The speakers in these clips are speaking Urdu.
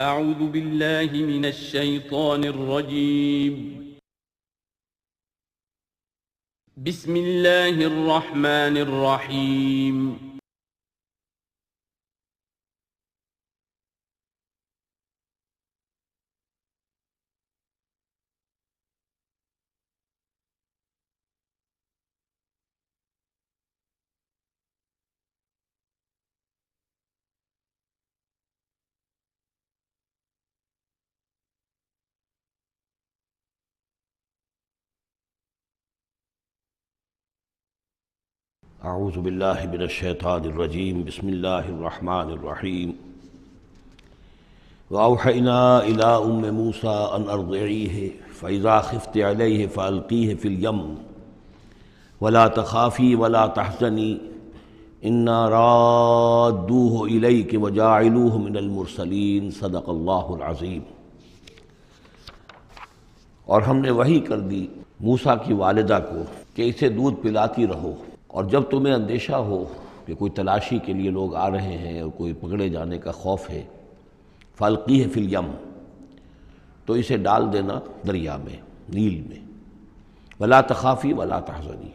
اعوذ باللہ من الشیطان الرجیم بسم اللہ الرحمن الرحیم اعوذ باللہ من الشیطان الرجیم بسم اللہ الرحمن الرحیم وأوحینا الی موسیٰ ان ارضعیہ فاذا خفت علیہ فالقیہ فی الیم ولا تخافی ولا تحزنی انا رادوہ الیک وجاعلوہ من المرسلین صدق اللہ العظیم۔ اور ہم نے وحی کر دی موسیٰ کی والدہ کو کہ اسے دودھ پلاتی رہو، اور جب تمہیں اندیشہ ہو کہ کوئی تلاشی کے لیے لوگ آ رہے ہیں اور کوئی پکڑے جانے کا خوف ہے، فالقیہ فی الیم، تو اسے ڈال دینا دریا میں، نیل میں، ولا تخافی ولا تحزنی،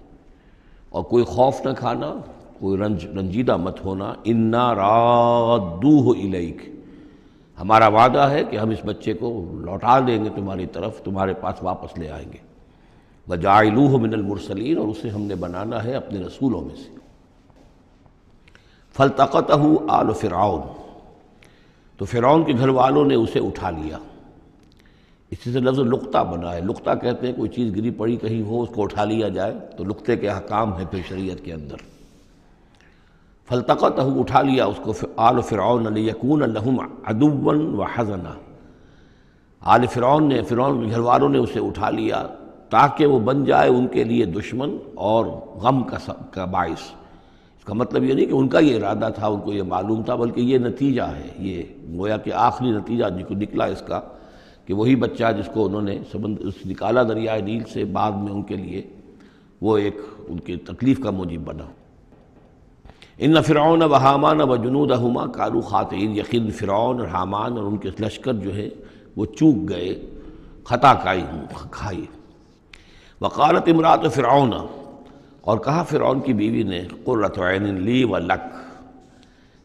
اور کوئی خوف نہ کھانا، کوئی رنجیدہ مت ہونا، انا رادوہ الیک، ہمارا وعدہ ہے کہ ہم اس بچے کو لوٹا دیں گے تمہاری طرف، تمہارے پاس واپس لے آئیں گے، وجاعلوہ من المرسلین، اور اسے ہم نے بنانا ہے اپنے رسولوں میں سے۔ فالتقطہ آل فرعون، تو فرعون کے گھر والوں نے اسے اٹھا لیا۔ اسی سے لفظ لقطہ بنا ہے، لقطہ کہتے ہیں کوئی چیز گری پڑی کہیں ہو اس کو اٹھا لیا جائے، تو لقطے کے احکام ہیں پھر شریعت کے اندر۔ فالتقطہ، اٹھا لیا اس کو آل فرعون لیکون لہم عدوا وحزنا، آل فرعون نے، فرعون کے گھر والوں نے اسے اٹھا لیا تاکہ وہ بن جائے ان کے لیے دشمن اور غم کا باعث۔ اس کا مطلب یہ نہیں کہ ان کا یہ ارادہ تھا، ان کو یہ معلوم تھا، بلکہ یہ نتیجہ ہے، یہ گویا کہ آخری نتیجہ نکلا اس کا کہ وہی بچہ جس کو انہوں نے نکالا دریائے نیل سے، بعد میں ان کے لیے وہ ایک ان کی تکلیف کا موجب بنا۔ ان فرعون و حامان و جنودہما کانوا خاطئین، یقین فرعون اور حامان اور ان کے لشکر جو ہے وہ چوک گئے، خطا کھائی۔ وقالت امرأۃ فرعون، اور کہا فرعون کی بیوی نے، قرۃ عین لی و لک،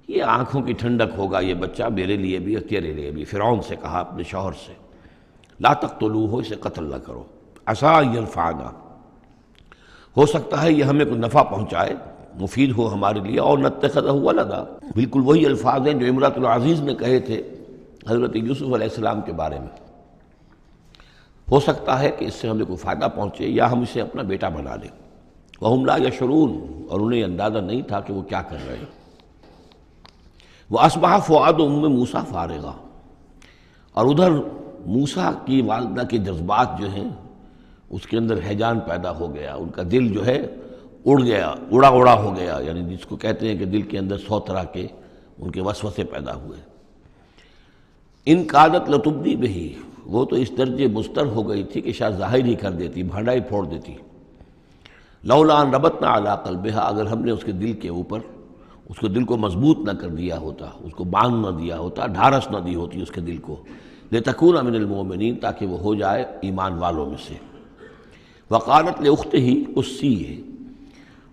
یہ آنکھوں کی ٹھنڈک ہوگا یہ بچہ میرے لیے بھی اور تیرے لیے بھی۔ فرعون سے کہا اپنے شوہر سے، لا تقتلوہ، اسے قتل نہ کرو، عسیٰ ان ینفعنا، ہو سکتا ہے یہ ہمیں کوئی نفع پہنچائے، مفید ہو ہمارے لیے، اور نتخذہ ولدا، بالکل وہی الفاظ ہیں جو امرأۃ العزیز نے کہے تھے حضرت یوسف علیہ السلام کے بارے میں، ہو سکتا ہے کہ اس سے ہمیں کوئی فائدہ پہنچے یا ہم اسے اپنا بیٹا بنا لیں۔ وَهُمْ لَا يَشْعُرُونَ، اور انہیں اندازہ نہیں تھا کہ وہ کیا کر رہے ہیں۔ وَأَصْبَحَ فُؤَادُ أُمِّ مُوسَىٰ فَارِغًا، اور ادھر موسیٰ کی والدہ کے جذبات جو ہیں اس کے اندر ہیجان پیدا ہو گیا، ان کا دل جو ہے اڑ گیا، اڑا ہو گیا، یعنی جس کو کہتے ہیں کہ دل کے اندر 100 طرح کے ان کے وسوسے پیدا ہوئے۔ ان کادت لتبدی بہ، وہ تو اس درجے مضطر ہو گئی تھی کہ شاید ظاہر ہی کر دیتی، بھانڈا ہی پھوڑ دیتی۔ لولا ان ربطنا علی قلبہا، اگر ہم نے اس کے دل کے اوپر، اس کو دل کو مضبوط نہ کر دیا ہوتا، اس کو باندھ نہ دیا ہوتا، ڈھارس نہ دی ہوتی اس کے دل کو، لتکون من المؤمنین، تاکہ وہ ہو جائے ایمان والوں میں سے۔ وقالت لاختہ قصیہ،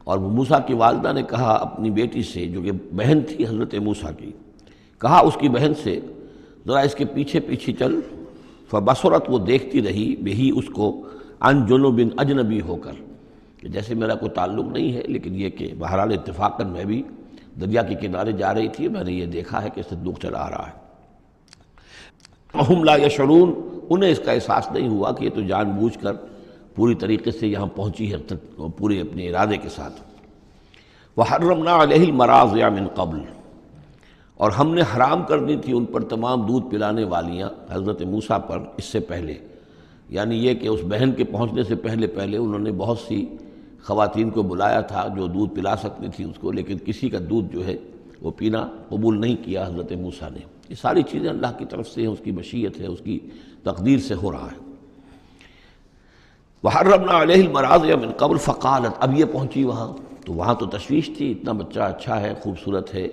اور موسیٰ کی والدہ نے کہا اپنی بیٹی سے جو کہ بہن تھی حضرت موسیٰ کی، کہا اس کی بہن سے، ذرا اس کے پیچھے پیچھے چل۔ فبصرت، وہ دیکھتی رہی، بہی اس کو، عن جنب، اجنبی ہو کر، جیسے میرا کوئی تعلق نہیں ہے، لیکن یہ کہ بہرحال اتفاقاً میں بھی دریا کے کنارے جا رہی تھی، میں نے یہ دیکھا ہے کہ صندوق چلا رہا ہے۔ وَهُمْ لَا يَشْعُرُونَ، انہیں اس کا احساس نہیں ہوا کہ یہ تو جان بوجھ کر پوری طریقے سے یہاں پہنچی ہے، پورے اپنے ارادے کے ساتھ۔ وَحَرَّمْنَا عَلَيْهِ الْمَرَاضِعَ مِنْ قَبْلُ، اور ہم نے حرام کر دی تھی ان پر تمام دودھ پلانے والیاں حضرت موسیٰ پر اس سے پہلے، یعنی یہ کہ اس بہن کے پہنچنے سے پہلے انہوں نے بہت سی خواتین کو بلایا تھا جو دودھ پلا سکتی تھی اس کو، لیکن کسی کا دودھ جو ہے وہ پینا قبول نہیں کیا حضرت موسیٰ نے۔ یہ ساری چیزیں اللہ کی طرف سے ہیں، اس کی مشیت ہے، اس کی تقدیر سے ہو رہا ہے۔ وحرمنا علیہ المراضع من قبل فقالت، اب یہ پہنچی وہاں تو وہاں تو تشویش تھی، اتنا بچہ اچھا ہے، خوبصورت ہے،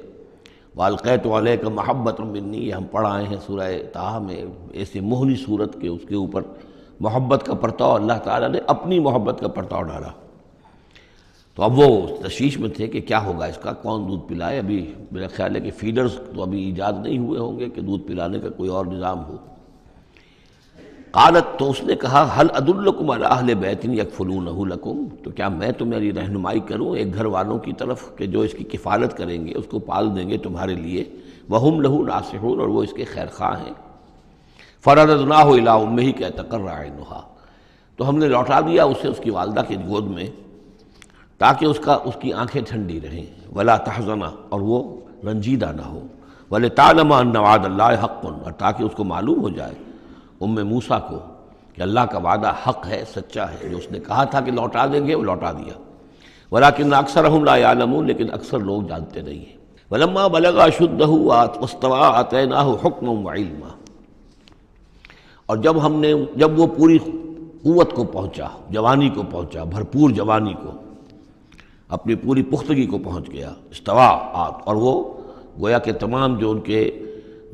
وَأَلْقَيْتُ عَلَيْكَ مَحَبَّةً مِّنِّي، یہ ہم پڑھ آئے ہیں سورہ طٰہٰ میں، ایسی مہلی صورت کے اس کے اوپر محبت کا پرتاؤ اللہ تعالیٰ نے اپنی محبت کا پرتاؤ ڈالا۔ تو اب وہ تشویش میں تھے کہ کیا ہوگا اس کا، کون دودھ پلائے۔ ابھی میرا خیال ہے کہ فیڈرز تو ابھی ایجاد نہیں ہوئے ہوں گے کہ دودھ پلانے کا کوئی اور نظام ہو۔ قالت، تو اس نے کہا، هل ادلکم علی اہل بیت یکفلونہ لکم، تو کیا میں تمہاری رہنمائی کروں ایک گھر والوں کی طرف کہ جو اس کی کفالت کریں گے، اس کو پال دیں گے تمہارے لیے، وہم لہ ناصحون، اور وہ اس کے خیر خواہ ہیں۔ فرددناہ الی امہ کہ تقر عینہا، تو ہم نے لوٹا دیا اسے اس کی والدہ کی گود میں تاکہ اس کی آنکھیں ٹھنڈی رہیں، ولا تحزن، اور وہ رنجیدہ نہ ہو، ولتعلم ان وعد اللہ حق، اور تاکہ اس کو معلوم ہو جائے موسیٰ کو کہ اللہ کا وعدہ حق ہے، سچا ہے، جو اس نے کہا تھا کہ لوٹا دیں گے وہ لوٹا دیا۔ ولکن اکثرہم لا یعلمون، لیکن اکثر لوگ جانتے نہیں ہیں۔ ولما بلغ اشدہ واستوى آتیناہ حکما وعلما، اور جب وہ پوری قوت کو پہنچا، جوانی کو پہنچا، بھرپور جوانی کو، اپنی پوری پختگی کو پہنچ گیا، استوا، اور وہ گویا کہ تمام جو ان کے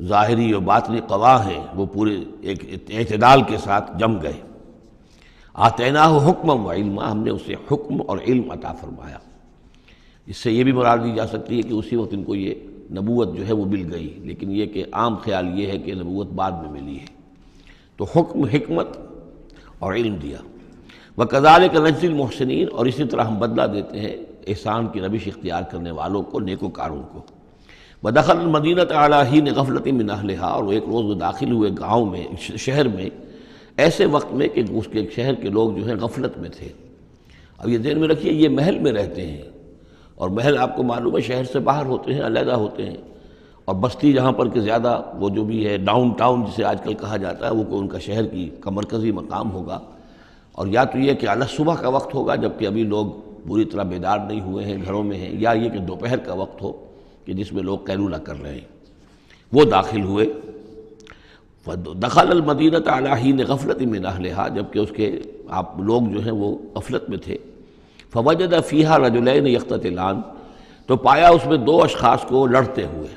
ظاہری اور باطنی قوا ہیں وہ پورے ایک اعتدال کے ساتھ جم گئے۔ آتیناہ حکما وعلما، ہم نے اسے حکم اور علم عطا فرمایا۔ اس سے یہ بھی مراد دی جا سکتی ہے کہ اسی وقت ان کو یہ نبوت جو ہے وہ مل گئی، لیکن یہ کہ عام خیال یہ ہے کہ نبوت بعد میں ملی ہے۔ تو حکم، حکمت اور علم دیا۔ وَكَذَلِكَ نَجْزِي الْمُحْسِنِينَ، اور اسی طرح ہم بدلہ دیتے ہیں احسان کی روش اختیار کرنے والوں کو، نیکوکاروں کو۔ وَدَخَلَ الْمَدِينَةَ عَلَىٰ حِينِ غَفْلَةٍ مِّنْ أَهْلِهَا، اور ایک روز وہ داخل ہوئے گاؤں میں، شہر میں، ایسے وقت میں کہ اس کے شہر کے لوگ جو ہیں غفلت میں تھے۔ اب یہ ذہن میں رکھیے، یہ محل میں رہتے ہیں، اور محل آپ کو معلوم ہے شہر سے باہر ہوتے ہیں، علیحدہ ہوتے ہیں، اور بستی جہاں پر کہ زیادہ وہ جو بھی ہے ڈاؤن ٹاؤن جسے آج کل کہا جاتا ہے، وہ کہ ان کا شہر کا مرکزی مقام ہوگا، اور یا تو یہ کہ اعلیٰ صبح کا وقت ہوگا جبکہ ابھی لوگ پوری طرح بیدار نہیں ہوئے ہیں، گھروں میں ہیں، یا یہ کہ دوپہر کا وقت ہو کہ جس میں لوگ قیلولہ کر رہے ہیں۔ وہ داخل ہوئے، دخل المدینۃ علی حین غفلۃ من اہلہا، جبکہ اس کے آپ لوگ جو ہیں وہ غفلت میں تھے۔ فوجد فیہا رجلین یقتتلان، تو پایا اس میں دو اشخاص کو لڑتے ہوئے۔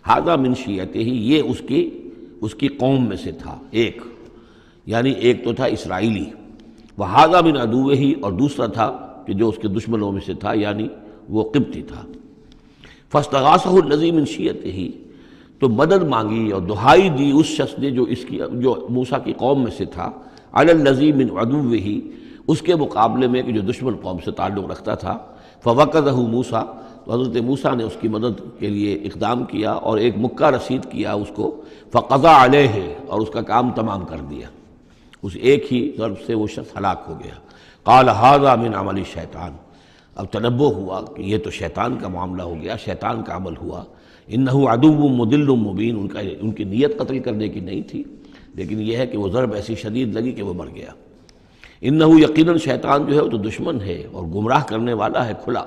ھذا من شیعتہ، یہ اس کی قوم میں سے تھا، ایک یعنی ایک تو تھا اسرائیلی، وھذا من عدوہ، اور دوسرا تھا کہ جو اس کے دشمنوں میں سے تھا، یعنی وہ قبطی تھا۔ فاستغاثہ الذی من شیعتہ، تو مدد مانگی اور دہائی دی اس شخص نے جو موسیٰ کی قوم میں سے تھا، علی الذی من عدوہ، اس کے مقابلے میں کہ جو دشمن قوم سے تعلق رکھتا تھا۔ فوقظہ موسیٰ، تو حضرت موسیٰ نے اس کی مدد کے لیے اقدام کیا اور ایک مکہ رسید کیا اس کو، فقضى علیہ، اور اس کا کام تمام کر دیا، اس ایک ہی ضرب سے وہ شخص ہلاک ہو گیا۔ قال ھذا من عمل الشیطان، اب تنبہ ہوا کہ یہ تو شیطان کا معاملہ ہو گیا، شیطان کا عمل ہوا۔ انہ عدو مضل مبین، ان کی نیت قتل کرنے کی نہیں تھی، لیکن یہ ہے کہ وہ ضرب ایسی شدید لگی کہ وہ مر گیا۔ انہ یقیناً شیطان جو ہے وہ تو دشمن ہے اور گمراہ کرنے والا ہے کھلا۔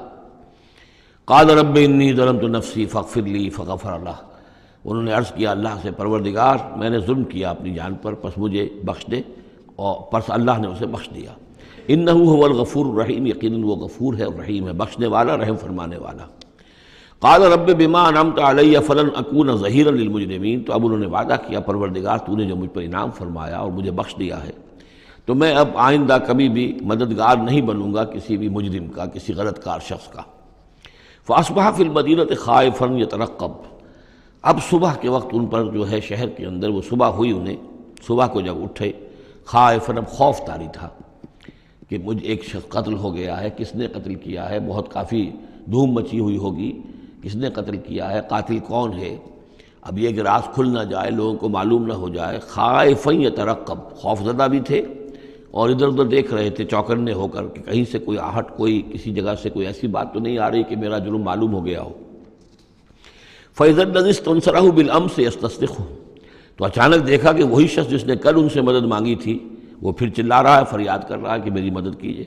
قال رب انی ظلمت نفسی فاغفر لی، فغفر لہ، انہوں نے عرض کیا اللہ سے، پروردگار میں نے ظلم کیا اپنی جان پر، پس مجھے بخش دے، اور پس اللہ نے اسے بخش دیا۔ انہ هو الغفور الرحیم، یقیناً وہ غفور ہے اور رحیم ہے، بخشنے والا، رحم فرمانے والا۔ قال رب بما انعمت علی فلن اکون ظہیرا للمجرمین، تو اب انہوں نے وعدہ کیا پروردگار تو نے جو مجھ پر انعام فرمایا اور مجھے بخش دیا ہے، تو میں اب آئندہ کبھی بھی مددگار نہیں بنوں گا کسی بھی مجرم کا، کسی غلط کار شخص کا۔ فاصبح فی المدینۃ خائفا یترقب، اب صبح کے وقت ان پر جو ہے شہر کے اندر، وہ صبح ہوئی انہیں، صبح کو جب اٹھے، خائفا، اب خوف طاری تھا کہ مجھ ایک شخص قتل ہو گیا ہے، کس نے قتل کیا ہے، بہت کافی دھوم مچی ہوئی ہوگی، کس نے قتل کیا ہے، قاتل کون ہے، اب یہ کہ راز کھل نہ جائے، لوگوں کو معلوم نہ ہو جائے۔ خائفا یترقب، خوف زدہ بھی تھے اور ادھر ادھر دیکھ رہے تھے چوکنے ہو کر کہ کہیں سے کوئی آہٹ، کوئی کسی جگہ سے کوئی ایسی بات تو نہیں آ رہی کہ میرا جرم معلوم ہو گیا ہو۔ فَإِذَا الَّذِي اسْتَنصَرَهُ بِالْأَمْسِ يَسْتَصْرِخُهُ، تو اچانک دیکھا کہ وہی شخص جس نے کل ان سے مدد مانگی تھی وہ پھر چلا رہا ہے، فریاد کر رہا ہے کہ میری مدد کیجیے۔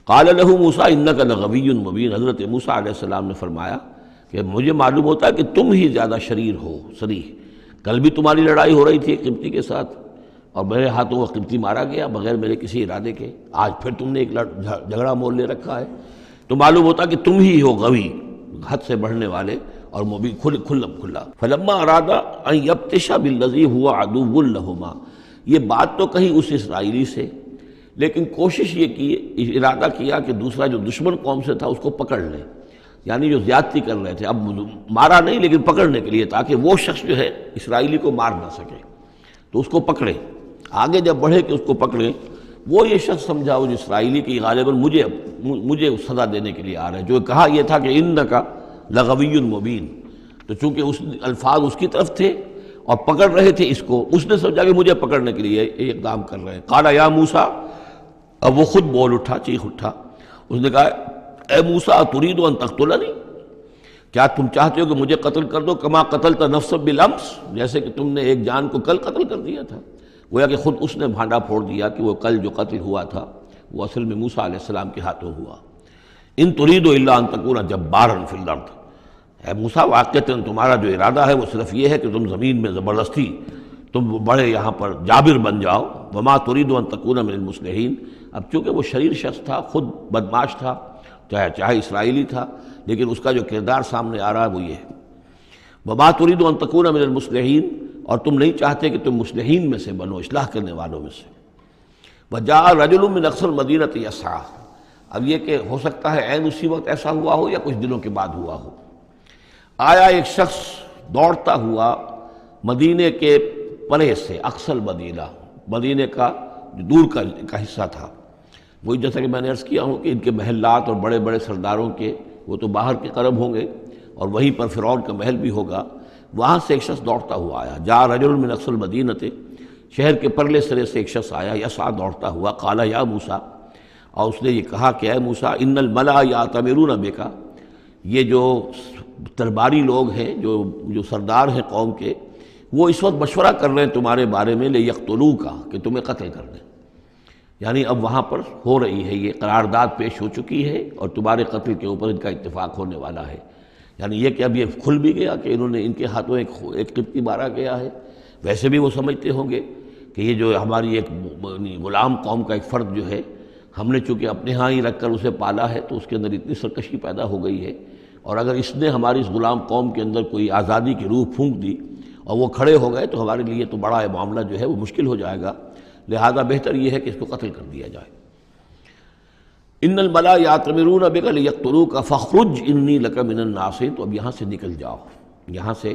قَالَ لَهُ مُوسَىٰ إِنَّكَ لَغَوِيٌّ مُبِينٌ، حضرت موسیٰ علیہ السلام نے فرمایا کہ مجھے معلوم ہوتا ہے کہ تم ہی زیادہ شریر ہو، صریح، کل بھی تمہاری لڑائی ہو رہی تھی ایک قبطی کے ساتھ اور میرے ہاتھوں وہ قبطی مارا گیا بغیر میرے کسی ارادے کے، آج پھر تم نے ایک جھگڑا مول لے رکھا ہے، تو معلوم ہوتا کہ تم ہی ہو غوی، حد سے بڑھنے والے اور مبین کھلا فلما اراد ان یبطش بالذی هو عدو لہما، یہ بات تو کہی اس اسرائیلی سے، لیکن کوشش یہ کی، ارادہ کیا کہ دوسرا جو دشمن قوم سے تھا اس کو پکڑ لیں، یعنی جو زیادتی کر رہے تھے، اب مارا نہیں لیکن پکڑنے کے لیے، تاکہ وہ شخص جو ہے اسرائیلی کو مار نہ سکے، تو اس کو پکڑے، آگے جب بڑھے کہ اس کو پکڑیں، وہ یہ شخص سمجھا وہ جو اسرائیلی کی غالباً مجھے سزا دینے کے لیے آ رہا ہے، جو کہا یہ تھا کہ انک لغوی مبین، تو چونکہ اس الفاظ اس کی طرف تھے اور پکڑ رہے تھے اس کو، اس نے سمجھا کہ مجھے پکڑنے کے لیے یہ اقدام کر رہے ہیں۔ قال یا موسیٰ، اب وہ خود بول اٹھا، چیخ اٹھا، اس نے کہا اے موسیٰ ترید ان تقتلنی، کیا تم چاہتے ہو کہ مجھے قتل کر دو، کما قتلت نفسا بالامس، جیسے کہ تم نے ایک جان کو کل قتل کر دیا تھا۔ گویا کہ خود اس نے بھانڈا پھوڑ دیا کہ وہ کل جو قتل ہوا تھا وہ اصل میں موسیٰ علیہ السلام کے ہاتھوں ہوا۔ ان ترید الا ان تکون جبارا فی الارض، اے موسیٰ واقعتاً تمہارا جو ارادہ ہے وہ صرف یہ ہے کہ تم زمین میں زبردستی تم بڑے یہاں پر جابر بن جاؤ، وما ترید ان تکون من المصلحین، اب چونکہ وہ شریر شخص تھا، خود بدمعاش تھا، چاہے اسرائیلی تھا، لیکن اس کا جو کردار سامنے آ رہا ہے وہ یہ ہے، وما ترید ان تکون من المصلحین، اور تم نہیں چاہتے کہ تم مصلحین میں سے بنو، اصلاح کرنے والوں میں سے۔ وجاء رجل من اقصى المدینۃ یسعیٰ، اب یہ کہ ہو سکتا ہے عین اسی وقت ایسا ہوا ہو یا کچھ دنوں کے بعد ہوا ہو، آیا ایک شخص دوڑتا ہوا مدینے کے پرے سے، اقصى المدینہ، مدینے کا دور کا حصہ تھا، وہی جیسا کہ میں نے عرض کیا ہوں کہ ان کے محلات اور بڑے بڑے سرداروں کے وہ تو باہر کے قرب ہوں گے، اور وہیں پر فرعون کا محل بھی ہوگا، وہاں سے ایک شخص دوڑتا ہوا آیا، جاء رجل من اقصى المدینۃ، شہر کے پرلے سرے سے ایک شخص آیا، یسعیٰ دوڑتا ہوا، قال یا موسیٰ، اور اس نے یہ کہا کہ اے موسیٰ ان الملأ یأتمرون بک، یہ جو درباری لوگ ہیں، جو سردار ہیں قوم کے، وہ اس وقت مشورہ کر رہے ہیں تمہارے بارے میں لیقتلوک، کہ تمہیں قتل کر دیں، یعنی اب وہاں پر ہو رہی ہے، یہ قرارداد پیش ہو چکی ہے اور تمہارے قتل کے اوپر ان کا اتفاق ہونے والا ہے، یعنی یہ کہ اب یہ کھل بھی گیا کہ انہوں نے ان کے ہاتھوں ایک قبطی مارا گیا ہے۔ ویسے بھی وہ سمجھتے ہوں گے کہ یہ جو ہماری ایک غلام قوم کا ایک فرد جو ہے، ہم نے چونکہ اپنے ہاں ہی رکھ کر اسے پالا ہے تو اس کے اندر اتنی سرکشی پیدا ہو گئی ہے، اور اگر اس نے ہماری اس غلام قوم کے اندر کوئی آزادی کی روح پھونک دی اور وہ کھڑے ہو گئے تو ہمارے لیے تو بڑا معاملہ جو ہے وہ مشکل ہو جائے گا، لہذا بہتر یہ ہے کہ اس کو قتل کر دیا جائے۔ ان الملأ یأتمرون بک لیقتلوک فاخرج انی لک من الناصحین، تو اب یہاں سے نکل جاؤ، یہاں سے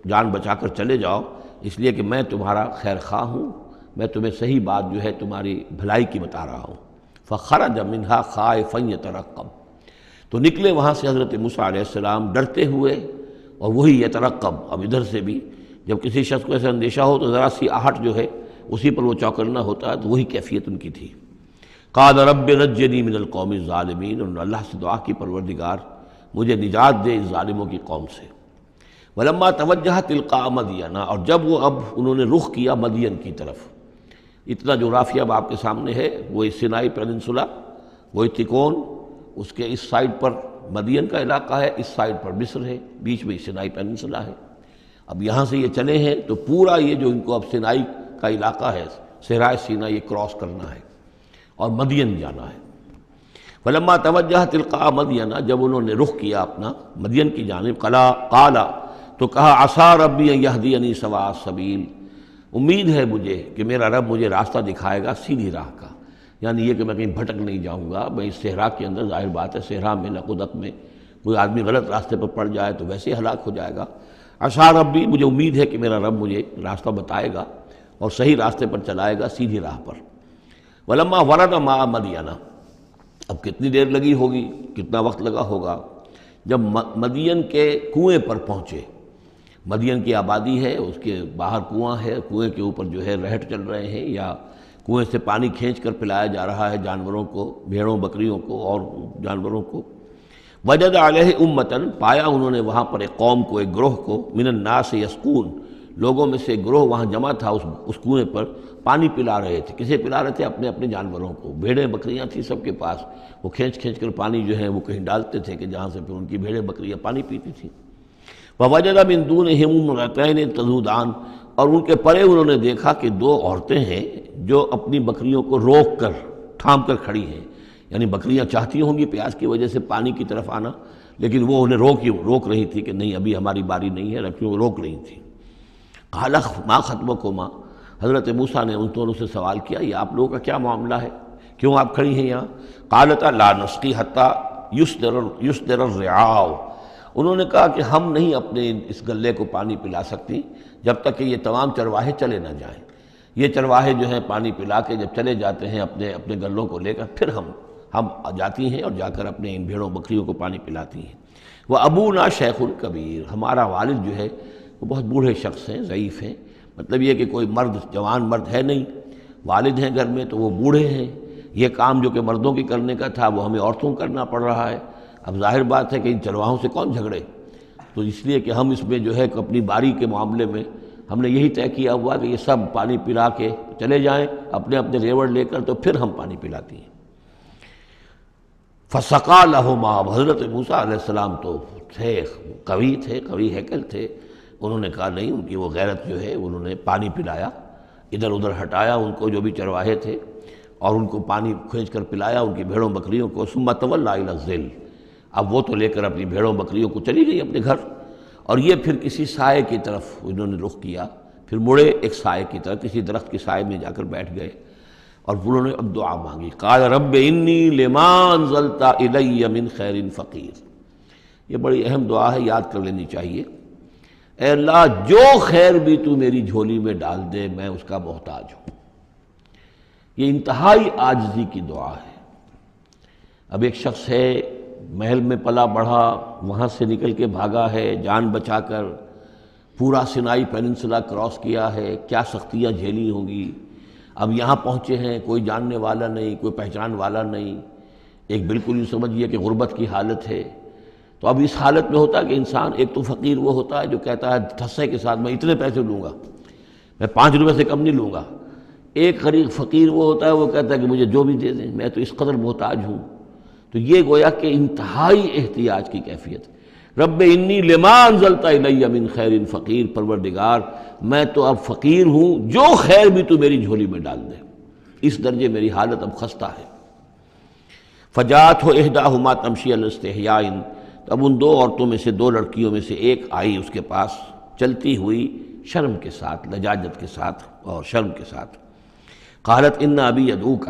جان بچا کر چلے جاؤ، اس لیے کہ میں تمہارا خیر خواہ ہوں، میں تمہیں صحیح بات جو ہے تمہاری بھلائی کی بتا رہا ہوں۔ فخرج منہا خائفا یترقب، تو نکلے وہاں سے حضرت موسیٰ علیہ السلام ڈرتے ہوئے، اور وہی یترقب، اب ادھر سے بھی جب کسی شخص کو ایسا اندیشہ ہو تو ذرا سی آہٹ جو ہے اسی پر وہ چوکنا ہوتا ہے، تو وہی کیفیت ان کی تھی۔ قال رب نجنی من القوم الظالمین، انہوں نے اللہ سے دعا کی پروردگار مجھے نجات دے اس ظالموں کی قوم سے۔ ولما توجہ تلقاء مدین، اور جب وہ اب انہوں نے رخ کیا مدین کی طرف، اتنا جغرافیہ اب آپ کے سامنے ہے، وہ سینائی پیننسولا، وہ تکون، اس کے اس سائڈ پر مدین کا علاقہ ہے، اس سائڈ پر مصر ہے، بیچ میں سینائی پیننسولا ہے۔ اب یہاں سے یہ چلے ہیں تو پورا یہ جو ان کو اب سینائی کا علاقہ ہے، صحرائے سینا، یہ کراس کرنا ہے اور مدین جانا ہے۔ فلما توجہ تلقاء مدین، جب انہوں نے رخ کیا اپنا مدین کی جانب، قال، تو کہا عسیٰ ربی ان یہدینی سواء السبیل، امید ہے مجھے کہ میرا رب مجھے راستہ دکھائے گا سیدھی راہ کا، یعنی یہ کہ میں کہیں بھٹک نہیں جاؤں گا، میں اس صحرا کے اندر، ظاہر بات ہے صحرا میں نقودت میں کوئی آدمی غلط راستے پر پڑ جائے تو ویسے ہلاک ہو جائے گا۔ عسیٰ ربی، مجھے امید ہے کہ میرا رب مجھے راستہ بتائے گا اور صحیح راستے پر چلائے گا، سیدھی راہ پر۔ ولما ورد ماء مدین، اب کتنی دیر لگی ہوگی، کتنا وقت لگا ہوگا، جب مدین کے کنویں پر پہنچے، مدین کی آبادی ہے، اس کے باہر کنواں ہے، کنویں کے اوپر جو ہے رہٹ چل رہے ہیں، یا کنویں سے پانی کھینچ کر پلایا جا رہا ہے جانوروں کو، بھیڑوں بکریوں کو اور جانوروں کو۔ وجد علیہ امتن، پایا انہوں نے وہاں پر ایک قوم کو، ایک گروہ کو، من الناس یسقون، لوگوں میں سے ایک گروہ وہاں جمع تھا، اس کنویں پر پانی پلا رہے تھے۔ کسے پلا رہے تھے؟ اپنے اپنے جانوروں کو، بھیڑیں بکریاں تھیں سب کے پاس، وہ کھینچ کھینچ کر پانی جو ہے وہ کہیں ڈالتے تھے کہ جہاں سے پھر ان کی بھیڑیں بکریاں پانی پیتی تھیں۔ ووجد من دونہم امرأتین تذودان، اور ان کے پرے انہوں نے دیکھا کہ دو عورتیں ہیں جو اپنی بکریوں کو روک کر تھام کر کھڑی ہیں، یعنی بکریاں چاہتی ہوں گی پیاس کی وجہ سے پانی کی طرف آنا، لیکن وہ انہیں روک رہی تھی کہ نہیں ابھی ہماری باری نہیں ہے، رکھیوں روک رہی تھی۔ قال ما خطبکما، حضرت موسیٰ نے ان دونوں سے سوال کیا یہ آپ لوگوں کا کیا معاملہ ہے، کیوں آپ کھڑی ہیں یہاں؟ قالتا لا نسقی حتی یصدر الرعاء، انہوں نے کہا کہ ہم نہیں اپنے اس گلے کو پانی پلا سکتی جب تک کہ یہ تمام چرواہے چلے نہ جائیں۔ یہ چرواہے جو ہیں پانی پلا کے جب چلے جاتے ہیں اپنے گلوں کو لے کر، پھر ہم جاتی ہیں اور جا کر اپنے ان بھیڑوں بکریوں کو پانی پلاتی ہیں۔ وہ ابونا شیخ کبیر، ہمارا والد جو ہے وہ بہت بوڑھے شخص ہیں، ضعیف ہیں، مطلب یہ کہ کوئی مرد جوان مرد ہے نہیں، والد ہیں گھر میں تو وہ بوڑھے ہیں، یہ کام جو کہ مردوں کی کرنے کا تھا وہ ہمیں عورتوں کو کرنا پڑ رہا ہے۔ اب ظاہر بات ہے کہ ان چرواہوں سے کون جھگڑے، تو اس لیے کہ ہم اس میں جو ہے اپنی باری کے معاملے میں ہم نے یہی طے کیا ہوا کہ یہ سب پانی پلا کے چلے جائیں اپنے ریوڑ لے کر، تو پھر ہم پانی پلاتی ہیں۔ فسقا لہما، حضرت موسیٰ علیہ السلام تو تھے قوی ہیکل تھے، انہوں نے کہا نہیں، ان کی وہ غیرت جو ہے انہوں نے پانی پلایا، ادھر ادھر ہٹایا ان کو جو بھی چرواہے تھے اور ان کو پانی کھینچ کر پلایا ان کی بھیڑوں بکریوں کو۔ ثم تولی الی الظل، اب وہ تو لے کر اپنی بھیڑوں بکریوں کو چلی گئی اپنے گھر، اور یہ پھر کسی سائے کی طرف انہوں نے رخ کیا، پھر مڑے ایک سائے کی طرف، کسی درخت کی سائے میں جا کر بیٹھ گئے اور انہوں نے اب دعا مانگی۔ قال رب انی لما انزلت الی من خیر فقیر، یہ بڑی اہم دعا ہے، یاد کر لینی چاہیے۔ اے اللہ جو خیر بھی تو میری جھولی میں ڈال دے میں اس کا محتاج ہوں۔ یہ انتہائی عاجزی کی دعا ہے۔ اب ایک شخص ہے محل میں پلا بڑھا، وہاں سے نکل کے بھاگا ہے جان بچا کر، پورا سینائی پیننسلا کراس کیا ہے، کیا سختیاں جھیلی ہوں گی، اب یہاں پہنچے ہیں، کوئی جاننے والا نہیں، کوئی پہچان والا نہیں، ایک بالکل یوں سمجھیے کہ غربت کی حالت ہے۔ تو اب اس حالت میں ہوتا ہے کہ انسان، ایک تو فقیر وہ ہوتا ہے جو کہتا ہے ٹھسے کے ساتھ میں اتنے پیسے لوں گا، میں 5 روپے سے کم نہیں لوں گا۔ ایک غریب فقیر وہ ہوتا ہے وہ کہتا ہے کہ مجھے جو بھی دے دیں، میں تو اس قدر محتاج ہوں۔ تو یہ گویا کہ انتہائی احتیاج کی کیفیت ہے۔ رب انی لما انزلت الی من خیر فقیر، پروردگار میں تو اب فقیر ہوں، جو خیر بھی تو میری جھولی میں ڈال دے، اس درجے میری حالت اب خستہ ہے۔ فجاءتہ احداہما تمشی علی استحیاء، اب ان 2 عورتوں میں سے 2 لڑکیوں میں سے ایک آئی اس کے پاس چلتی ہوئی شرم کے ساتھ، لجاجت کے ساتھ اور شرم کے ساتھ۔ قالت ان ابی یدعوک،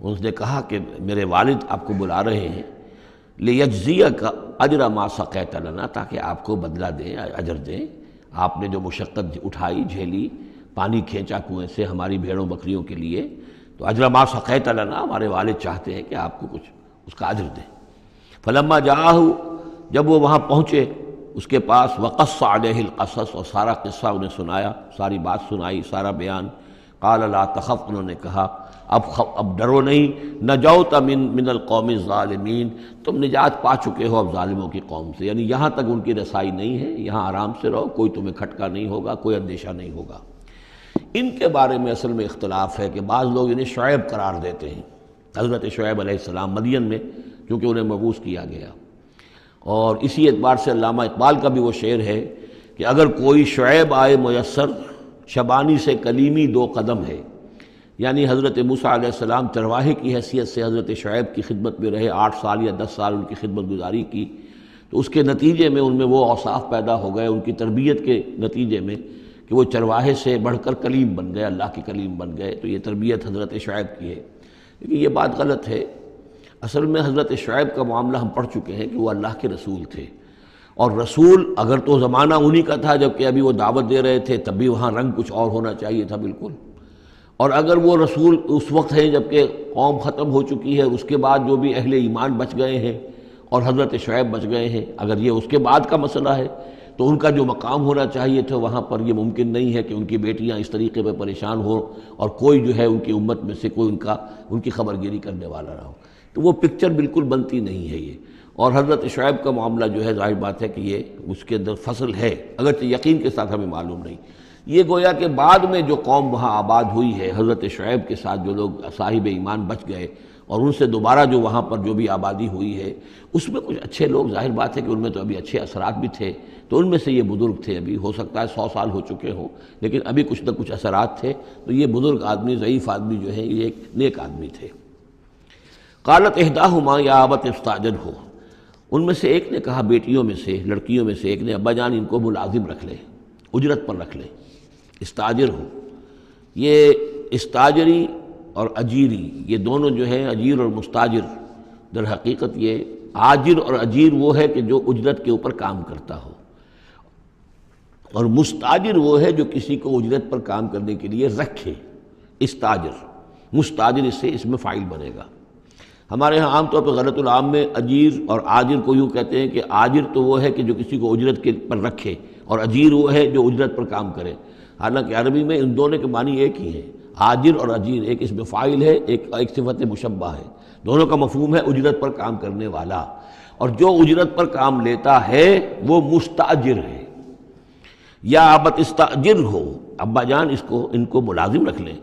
اس نے کہا کہ میرے والد آپ کو بلا رہے ہیں، لیجزیک اجر ما سقیت لنا، تاکہ آپ کو بدلہ دیں، اجر دیں، آپ نے جو مشقت اٹھائی جھیلی، پانی کھینچا کنویں سے ہماری بھیڑوں بکریوں کے لیے، تو اجر ما سقیت لنا، ہمارے والد چاہتے ہیں کہ آپ کو کچھ اس کا اجر دیں۔ فلما جاءہ، جب وہ وہاں پہنچے اس کے پاس، وقص علیہ القصص، اور سارا قصہ انہیں سنایا، ساری بات سنائی، سارا بیان۔ قال لا تخف، انہوں نے کہا اب ڈرو نہیں، نجوت من القوم الظالمین، تم نجات پا چکے ہو اب ظالموں کی قوم سے، یعنی یہاں تک ان کی رسائی نہیں ہے، یہاں آرام سے رہو، کوئی تمہیں کھٹکا نہیں ہوگا، کوئی اندیشہ نہیں ہوگا۔ ان کے بارے میں اصل میں اختلاف ہے کہ بعض لوگ انہیں شعیب قرار دیتے ہیں، حضرت شعیب علیہ السلام مدین میں کیونکہ انہیں مبعوث کیا گیا، اور اسی اعتبار سے علامہ اقبال کا بھی وہ شعر ہے کہ اگر کوئی شعیب آئے میسر، شبانی سے کلیمی 2 قدم ہے، یعنی حضرت موسیٰ علیہ السلام چرواہے کی حیثیت سے حضرت شعیب کی خدمت میں رہے، 8 سال یا 10 سال ان کی خدمت گزاری کی، تو اس کے نتیجے میں ان میں وہ اوصاف پیدا ہو گئے، ان کی تربیت کے نتیجے میں کہ وہ چرواہے سے بڑھ کر کلیم بن گئے، اللہ کے کلیم بن گئے، تو یہ تربیت حضرت شعیب کی ہے۔ لیکن یہ بات غلط ہے، اصل میں حضرت شعیب کا معاملہ ہم پڑھ چکے ہیں کہ وہ اللہ کے رسول تھے، اور رسول اگر تو زمانہ انہی کا تھا جب کہ ابھی وہ دعوت دے رہے تھے، تب بھی وہاں رنگ کچھ اور ہونا چاہیے تھا بالکل، اور اگر وہ رسول اس وقت ہیں جب کہ قوم ختم ہو چکی ہے، اس کے بعد جو بھی اہل ایمان بچ گئے ہیں اور حضرت شعیب بچ گئے ہیں، اگر یہ اس کے بعد کا مسئلہ ہے تو ان کا جو مقام ہونا چاہیے تھا وہاں پر یہ ممکن نہیں ہے کہ ان کی بیٹیاں اس طریقے پہ پریشان ہوں اور کوئی جو ہے ان کی امت میں سے کوئی ان کی خبر گیری کرنے والا نہ ہو، تو وہ پکچر بالکل بنتی نہیں ہے یہ۔ اور حضرت شعیب کا معاملہ جو ہے ظاہر بات ہے کہ یہ اس کے اندر فصل ہے، اگرچہ یقین کے ساتھ ہمیں معلوم نہیں۔ یہ گویا کہ بعد میں جو قوم وہاں آباد ہوئی ہے حضرت شعیب کے ساتھ، جو لوگ صاحب ایمان بچ گئے اور ان سے دوبارہ جو وہاں پر جو بھی آبادی ہوئی ہے، اس میں کچھ اچھے لوگ، ظاہر بات ہے کہ ان میں تو ابھی اچھے اثرات بھی تھے، تو ان میں سے یہ بزرگ تھے، ابھی ہو سکتا ہے 100 سال ہو چکے ہوں لیکن ابھی کچھ نہ کچھ اثرات تھے، تو یہ بزرگ آدمی، ضعیف آدمی جو ہے یہ ایک نیک آدمی تھے۔ قالت احداہما یا ابت استاجرہ، ان میں سے ایک نے کہا، بیٹیوں میں سے، لڑکیوں میں سے ایک نے، ابا جان ان کو ملازم رکھ لے، اجرت پر رکھ لے، استاجر ہو۔ یہ استاجری اور اجیری، یہ دونوں جو ہیں، اجیر اور مستاجر، در حقیقت یہ آجر اور اجیر وہ ہے کہ جو اجرت کے اوپر کام کرتا ہو، اور مستاجر وہ ہے جو کسی کو اجرت پر کام کرنے کے لیے رکھے، استاجر۔ مستاجر اس سے اس میں فاعل بنے گا۔ ہمارے ہاں عام طور پر غلط العام میں اجیر اور آجر کو یوں کہتے ہیں کہ آجر تو وہ ہے کہ جو کسی کو اجرت کے پر رکھے، اور اجیر وہ ہے جو اجرت پر کام کرے۔ حالانکہ عربی میں ان دونوں کے معنی ایک ہی ہے، آجر اور اجیر، ایک اس میں فاعل ہے، ایک صفت مشبہ ہے، دونوں کا مفہوم ہے اجرت پر کام کرنے والا، اور جو اجرت پر کام لیتا ہے وہ مستاجر ہے۔ یا ابت استاجر ہو، ابا جان ان کو ملازم رکھ لیں۔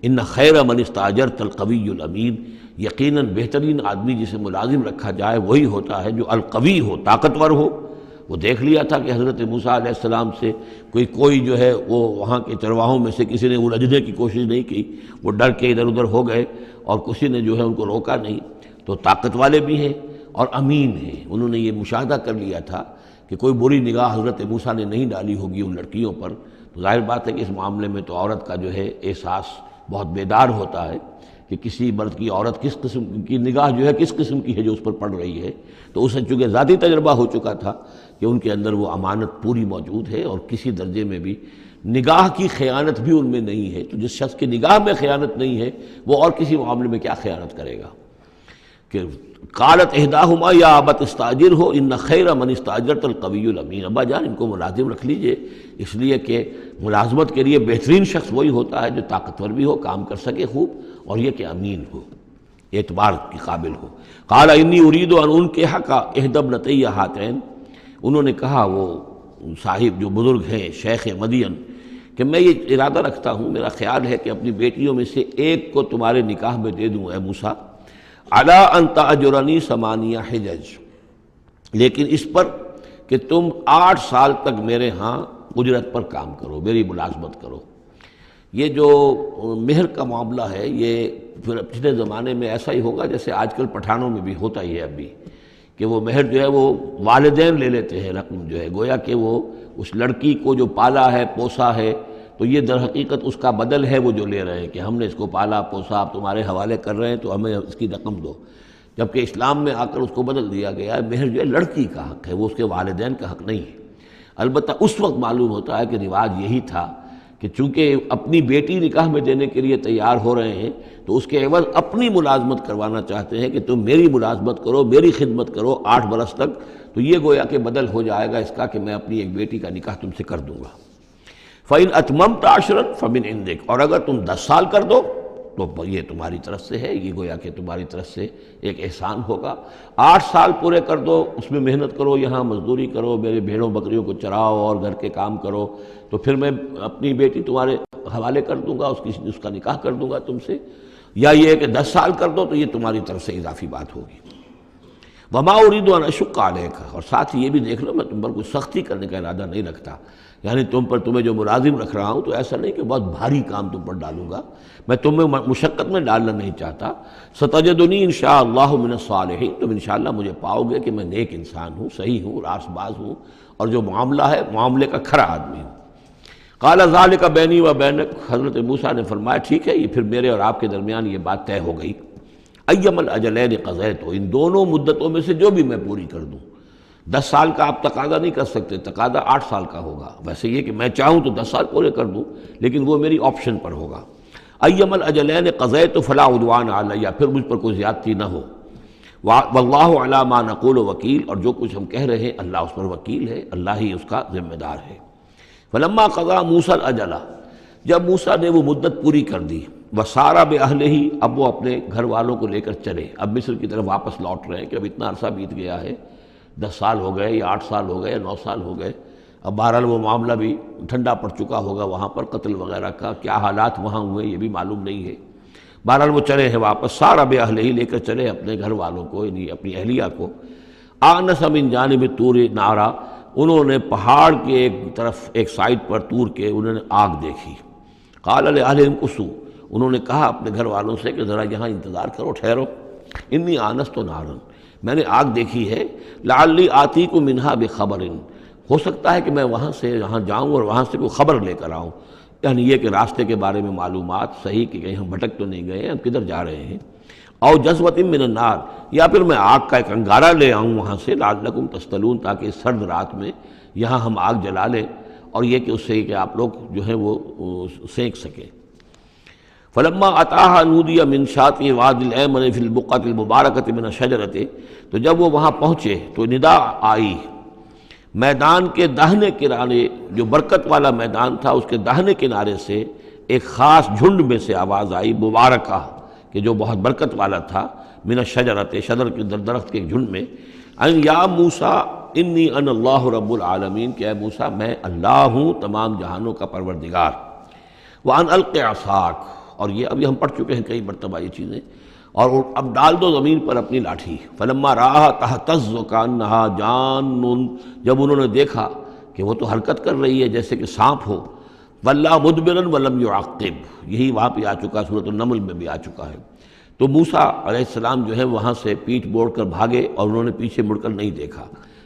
ان خیر من استاجرت القوی الامین، یقیناً بہترین آدمی جسے ملازم رکھا جائے وہی ہوتا ہے جو القوی ہو، طاقتور ہو۔ وہ دیکھ لیا تھا کہ حضرت موسیٰ علیہ السلام سے کوئی جو ہے وہ وہاں کے چرواہوں میں سے کسی نے الجھنے کی کوشش نہیں کی، وہ ڈر کے ادھر ادھر ہو گئے اور کسی نے جو ہے ان کو روکا نہیں۔ تو طاقت والے بھی ہیں اور امین ہیں۔ انہوں نے یہ مشاہدہ کر لیا تھا کہ کوئی بری نگاہ حضرت موسیٰ نے نہیں ڈالی ہوگی ان لڑکیوں پر، تو ظاہر بات ہے کہ اس معاملے میں تو عورت کا جو ہے احساس بہت بیدار ہوتا ہے کہ کسی مرد کی عورت کس قسم کی نگاہ جو ہے کس قسم کی ہے جو اس پر پڑ رہی ہے۔ تو اسے چونکہ ذاتی تجربہ ہو چکا تھا کہ ان کے اندر وہ امانت پوری موجود ہے، اور کسی درجے میں بھی نگاہ کی خیانت بھی ان میں نہیں ہے۔ تو جس شخص کی نگاہ میں خیانت نہیں ہے وہ اور کسی معاملے میں کیا خیانت کرے گا؟ کہ قالت احداہما یا ابت استاجر ہو ان خیر من استاجرت القوی الامین، ابا جان ان کو ملازم رکھ لیجئے، اس لیے کہ ملازمت کے لیے بہترین شخص وہی ہوتا ہے جو طاقتور بھی ہو، کام کر سکے خوب، اور یہ کہ امین ہو، اعتبار کی قابل ہو۔ قال انی ارید ان انکحک احدی ابنتی ہاتین، انہوں نے کہا وہ صاحب جو بزرگ ہیں شیخ مدین کہ میں یہ ارادہ رکھتا ہوں، میرا خیال ہے کہ اپنی بیٹیوں میں سے ایک کو تمہارے نکاح میں دے دوں اے موسیٰ، علی ان تأجرنی ثمانیہ حجج، لیکن اس پر کہ تم 8 سال تک میرے ہاں اجرت پر کام کرو، میری ملازمت کرو۔ یہ جو مہر کا معاملہ ہے یہ پھر پچھلے زمانے میں ایسا ہی ہوگا جیسے آج کل پٹھانوں میں بھی ہوتا ہی ہے ابھی، کہ وہ مہر جو ہے وہ والدین لے لیتے ہیں رقم جو ہے، گویا کہ وہ اس لڑکی کو جو پالا ہے پوسا ہے تو یہ در حقیقت اس کا بدل ہے وہ جو لے رہے ہیں کہ ہم نے اس کو پالا پوسا، آپ تمہارے حوالے کر رہے ہیں تو ہمیں اس کی رقم دو، جبکہ اسلام میں آ کر اس کو بدل دیا گیا ہے۔ مہر جو ہے لڑکی کا حق ہے، وہ اس کے والدین کا حق نہیں ہے۔ البتہ اس وقت معلوم ہوتا ہے کہ رواج یہی تھا کہ چونکہ اپنی بیٹی نکاح میں دینے کے لیے تیار ہو رہے ہیں تو اس کے عوض اپنی ملازمت کروانا چاہتے ہیں کہ تم میری ملازمت کرو، میری خدمت کرو 8 برس تک، تو یہ گویا کہ بدل ہو جائے گا اس کا کہ میں اپنی ایک بیٹی کا نکاح تم سے کر دوں گا۔ فَإِنْ أَتْمَمْتَ عَشْرًا فَمِنْ عِنْدِكَ، اور اگر تم 10 سال کر دو تو یہ تمہاری طرف سے ہے، یہ گویا کہ تمہاری طرف سے ایک احسان ہوگا۔ 8 سال پورے کر دو، اس میں محنت کرو، یہاں مزدوری کرو، میرے بھیڑوں بکریوں کو چراؤ اور گھر کے کام کرو، تو پھر میں اپنی بیٹی تمہارے حوالے کر دوں گا، اس کا نکاح کر دوں گا تم سے۔ یا یہ کہ 10 سال کر دو تو یہ تمہاری طرف سے اضافی بات ہوگی۔ وما اريد ان اشق عليك، اور ساتھ یہ بھی دیکھ لو میں تم پر کوئی سختی کرنے کا ارادہ نہیں رکھتا، یعنی تمہیں جو ملازم رکھ رہا ہوں تو ایسا نہیں کہ بہت بھاری کام تم پر ڈالوں گا، میں تمہیں مشقت میں ڈالنا نہیں چاہتا۔ ستجدنی انشاءاللہ من الصالحین، تم انشاءاللہ مجھے پاؤ گے کہ میں نیک انسان ہوں، صحیح ہوں، راست باز ہوں، اور جو معاملہ ہے معاملے کا کھرا آدمی ہوں۔ قال ذلك بینی و بینک، حضرت موسیٰ نے فرمایا ٹھیک ہے، یہ پھر میرے اور آپ کے درمیان یہ بات طے ہو گئی۔ ایم الاجلین قضیت، ان دونوں مدتوں میں سے جو بھی میں پوری کر دوں۔ 10 سال کا آپ تقاضا نہیں کر سکتے، تقاضا 8 سال کا ہوگا، ویسے یہ کہ میں چاہوں تو 10 سال پورے کر دوں لیکن وہ میری آپشن پر ہوگا۔ ایم الاجلین قضیت فلا عدوان علی، پھر مجھ پر کوئی زیادتی نہ ہو۔ واللہ علی ما نقول وکیل، اور جو کچھ ہم کہہ رہے ہیں اللہ اس پر وکیل ہے، اللہ ہی اس کا ذمہ دار ہے۔ فلما قضا موسیٰ الاجل، جب موسیٰ نے وہ مدت پوری کر دی، وسارا باہلہ، اب وہ اپنے گھر والوں کو لے کر چلے، اب مصر کی طرف واپس لوٹ رہے ہیں کہ اب اتنا عرصہ بیت گیا ہے، 10 سال ہو گئے یا 8 سال ہو گئے یا 9 سال ہو گئے، اب بہرحال وہ معاملہ بھی ٹھنڈا پڑ چکا ہوگا، وہاں پر قتل وغیرہ کا کیا حالات وہاں ہوئے یہ بھی معلوم نہیں ہے۔ بہرحال وہ چلے ہیں واپس، سارا باہلہ لے کر چلے اپنے گھر والوں کو، یعنی اپنی اہلیہ کو۔ آنس من جانب طور نارا، انہوں نے پہاڑ کے ایک طرف ایک سائڈ پر طور کے انہوں نے آگ دیکھی۔ قال لأہلہم کثوا، انہوں نے کہا اپنے گھر والوں سے کہ ذرا یہاں انتظار کرو، ٹھہرو، انی آنست نارا، میں نے آگ دیکھی ہے، لعلی آتیکم منہا بخبر، ہو سکتا ہے کہ میں وہاں سے یہاں جاؤں اور وہاں سے کوئی خبر لے کر آؤں، یعنی یہ کہ راستے کے بارے میں معلومات صحیح کہ کہیں ہم بھٹک تو نہیں گئے ہیں، ہم کدھر جا رہے ہیں، او جذوۃ من النار، یا پھر میں آگ کا ایک انگارہ لے آؤں وہاں سے، لعلکم تصطلون، تاکہ اس سرد رات میں یہاں ہم آگ جلا لیں اور یہ کہ اس سے کہ آپ لوگ جو ہیں وہ سینک سکیں۔ فلما اتاها نودی من شاطئ وادی الایمن فی البقعۃ المبارکۃ من الشجرۃ، تو جب وہ وہاں پہنچے تو ندا آئی، میدان کے داہنے کنارے، جو برکت والا میدان تھا اس کے داہنے کنارے سے ایک خاص جھنڈ میں سے آواز آئی، مبارکہ، کہ جو بہت برکت والا تھا، من الشجرۃ، شجر کے درخت کے ایک جھنڈ میں، ان یا موسیٰ انی انا اللہ رب العالمین، کہ اے موسیٰ میں اللہ ہوں تمام جہانوں کا پروردگار، وان الق عصاک، اور یہ ابھی ہم پڑھ چکے ہیں کئی مرتبہ یہ چیزیں، اور اب ڈال دو زمین پر اپنی لاٹھی، فلما رآہا تہتز کانہا جان، جب انہوں نے دیکھا کہ وہ تو حرکت کر رہی ہے جیسے کہ سانپ ہو، ولا مدبرا ولم یعقب، یہی وہاں پہ آ چکا، سورۃ النمل میں بھی آ چکا ہے، تو موسیٰ علیہ السلام جو ہے وہاں سے پیٹھ موڑ کر بھاگے اور انہوں نے پیچھے مڑ کر نہیں دیکھا۔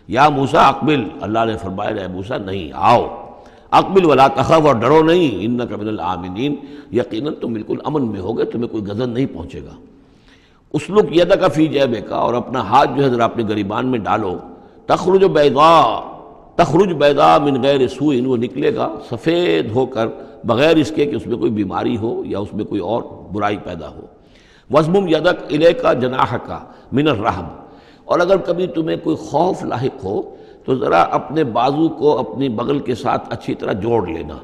یا موسیٰ اقبل، اللہ نے فرمایا اے موسیٰ نہیں، آؤ، اقبل ولا تخف، اور ڈرو نہیں، انک من الآمنین، یقیناً تم بالکل امن میں ہوگے، تمہیں کوئی غضب نہیں پہنچے گا۔ اسلک یدک فی جیبک، اور اپنا ہاتھ جو ہے ذرا اپنے گریبان میں ڈالو، تخرج بیضاء من غیر سوء، وہ نکلے گا سفید ہو کر بغیر اس کے کہ اس میں کوئی بیماری ہو یا اس میں کوئی اور برائی پیدا ہو۔ وَاضْمُمْ يَدَكَ إِلَيْكَ جَنَاحَكَ مِنَ الرَّهْبِ، اور اگر کبھی تمہیں کوئی خوف لاحق ہو تو ذرا اپنے بازو کو اپنی بغل کے ساتھ اچھی طرح جوڑ لینا۔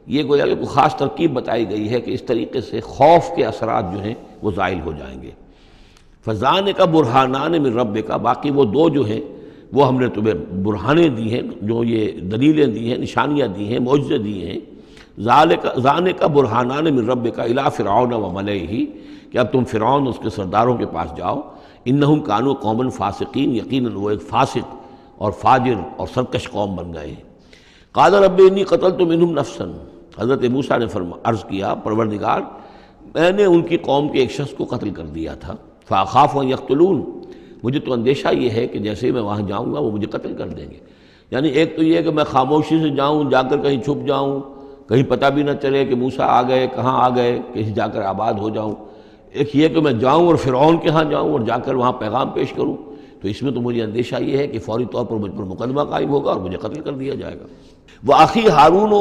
یہ گویا کہ کوئی خاص ترکیب بتائی گئی ہے کہ اس طریقے سے خوف کے اثرات جو ہیں وہ زائل ہو جائیں گے۔ فَذَانِكَ بُرْهَانَانِ مِن رَبِّكَ، باقی وہ دو جو ہیں وہ ہم نے تمہیں برہانیں دی ہیں، جو یہ دلیلیں دی ہیں، نشانیاں دی ہیں، معجزے دیے ہیں۔ ذَانِكَ بُرْهَانَانِ مِن رَبِّكَ إِلَىٰ فِرْعَوْنَ وَمَلَئِهِ، کہ اب تم فرعون اس کے سرداروں کے پاس جاؤ، انہم کانوا قوما فاسقین، یقیناً وہ ایک فاسق اور فاجر اور سرکش قوم بن گئے ہیں۔ قال رب انی قتلت منہم نفسا، حضرت موسیٰ نے عرض کیا پروردگار میں نے ان کی قوم کے ایک شخص کو قتل کر دیا تھا، فاخاف ان یقتلون، مجھے تو اندیشہ یہ ہے کہ جیسے ہی میں وہاں جاؤں گا وہ مجھے قتل کر دیں گے۔ یعنی ایک تو یہ کہ میں خاموشی سے جاؤں، جا کر کہیں چھپ جاؤں، کہیں پتہ بھی نہ چلے کہ موسیٰ آ گئے، کہاں آ گئے، کہیں جا کر آباد ہو جاؤں۔ ایک یہ کہ میں جاؤں اور فرعون کے ہاں جاؤں اور جا کر وہاں پیغام پیش کروں، تو اس میں تو مجھے اندیشہ یہ ہے کہ فوری طور پر مجھ پر مقدمہ قائم ہوگا اور مجھے قتل کر دیا جائے گا۔ وَأَخِي ہارون،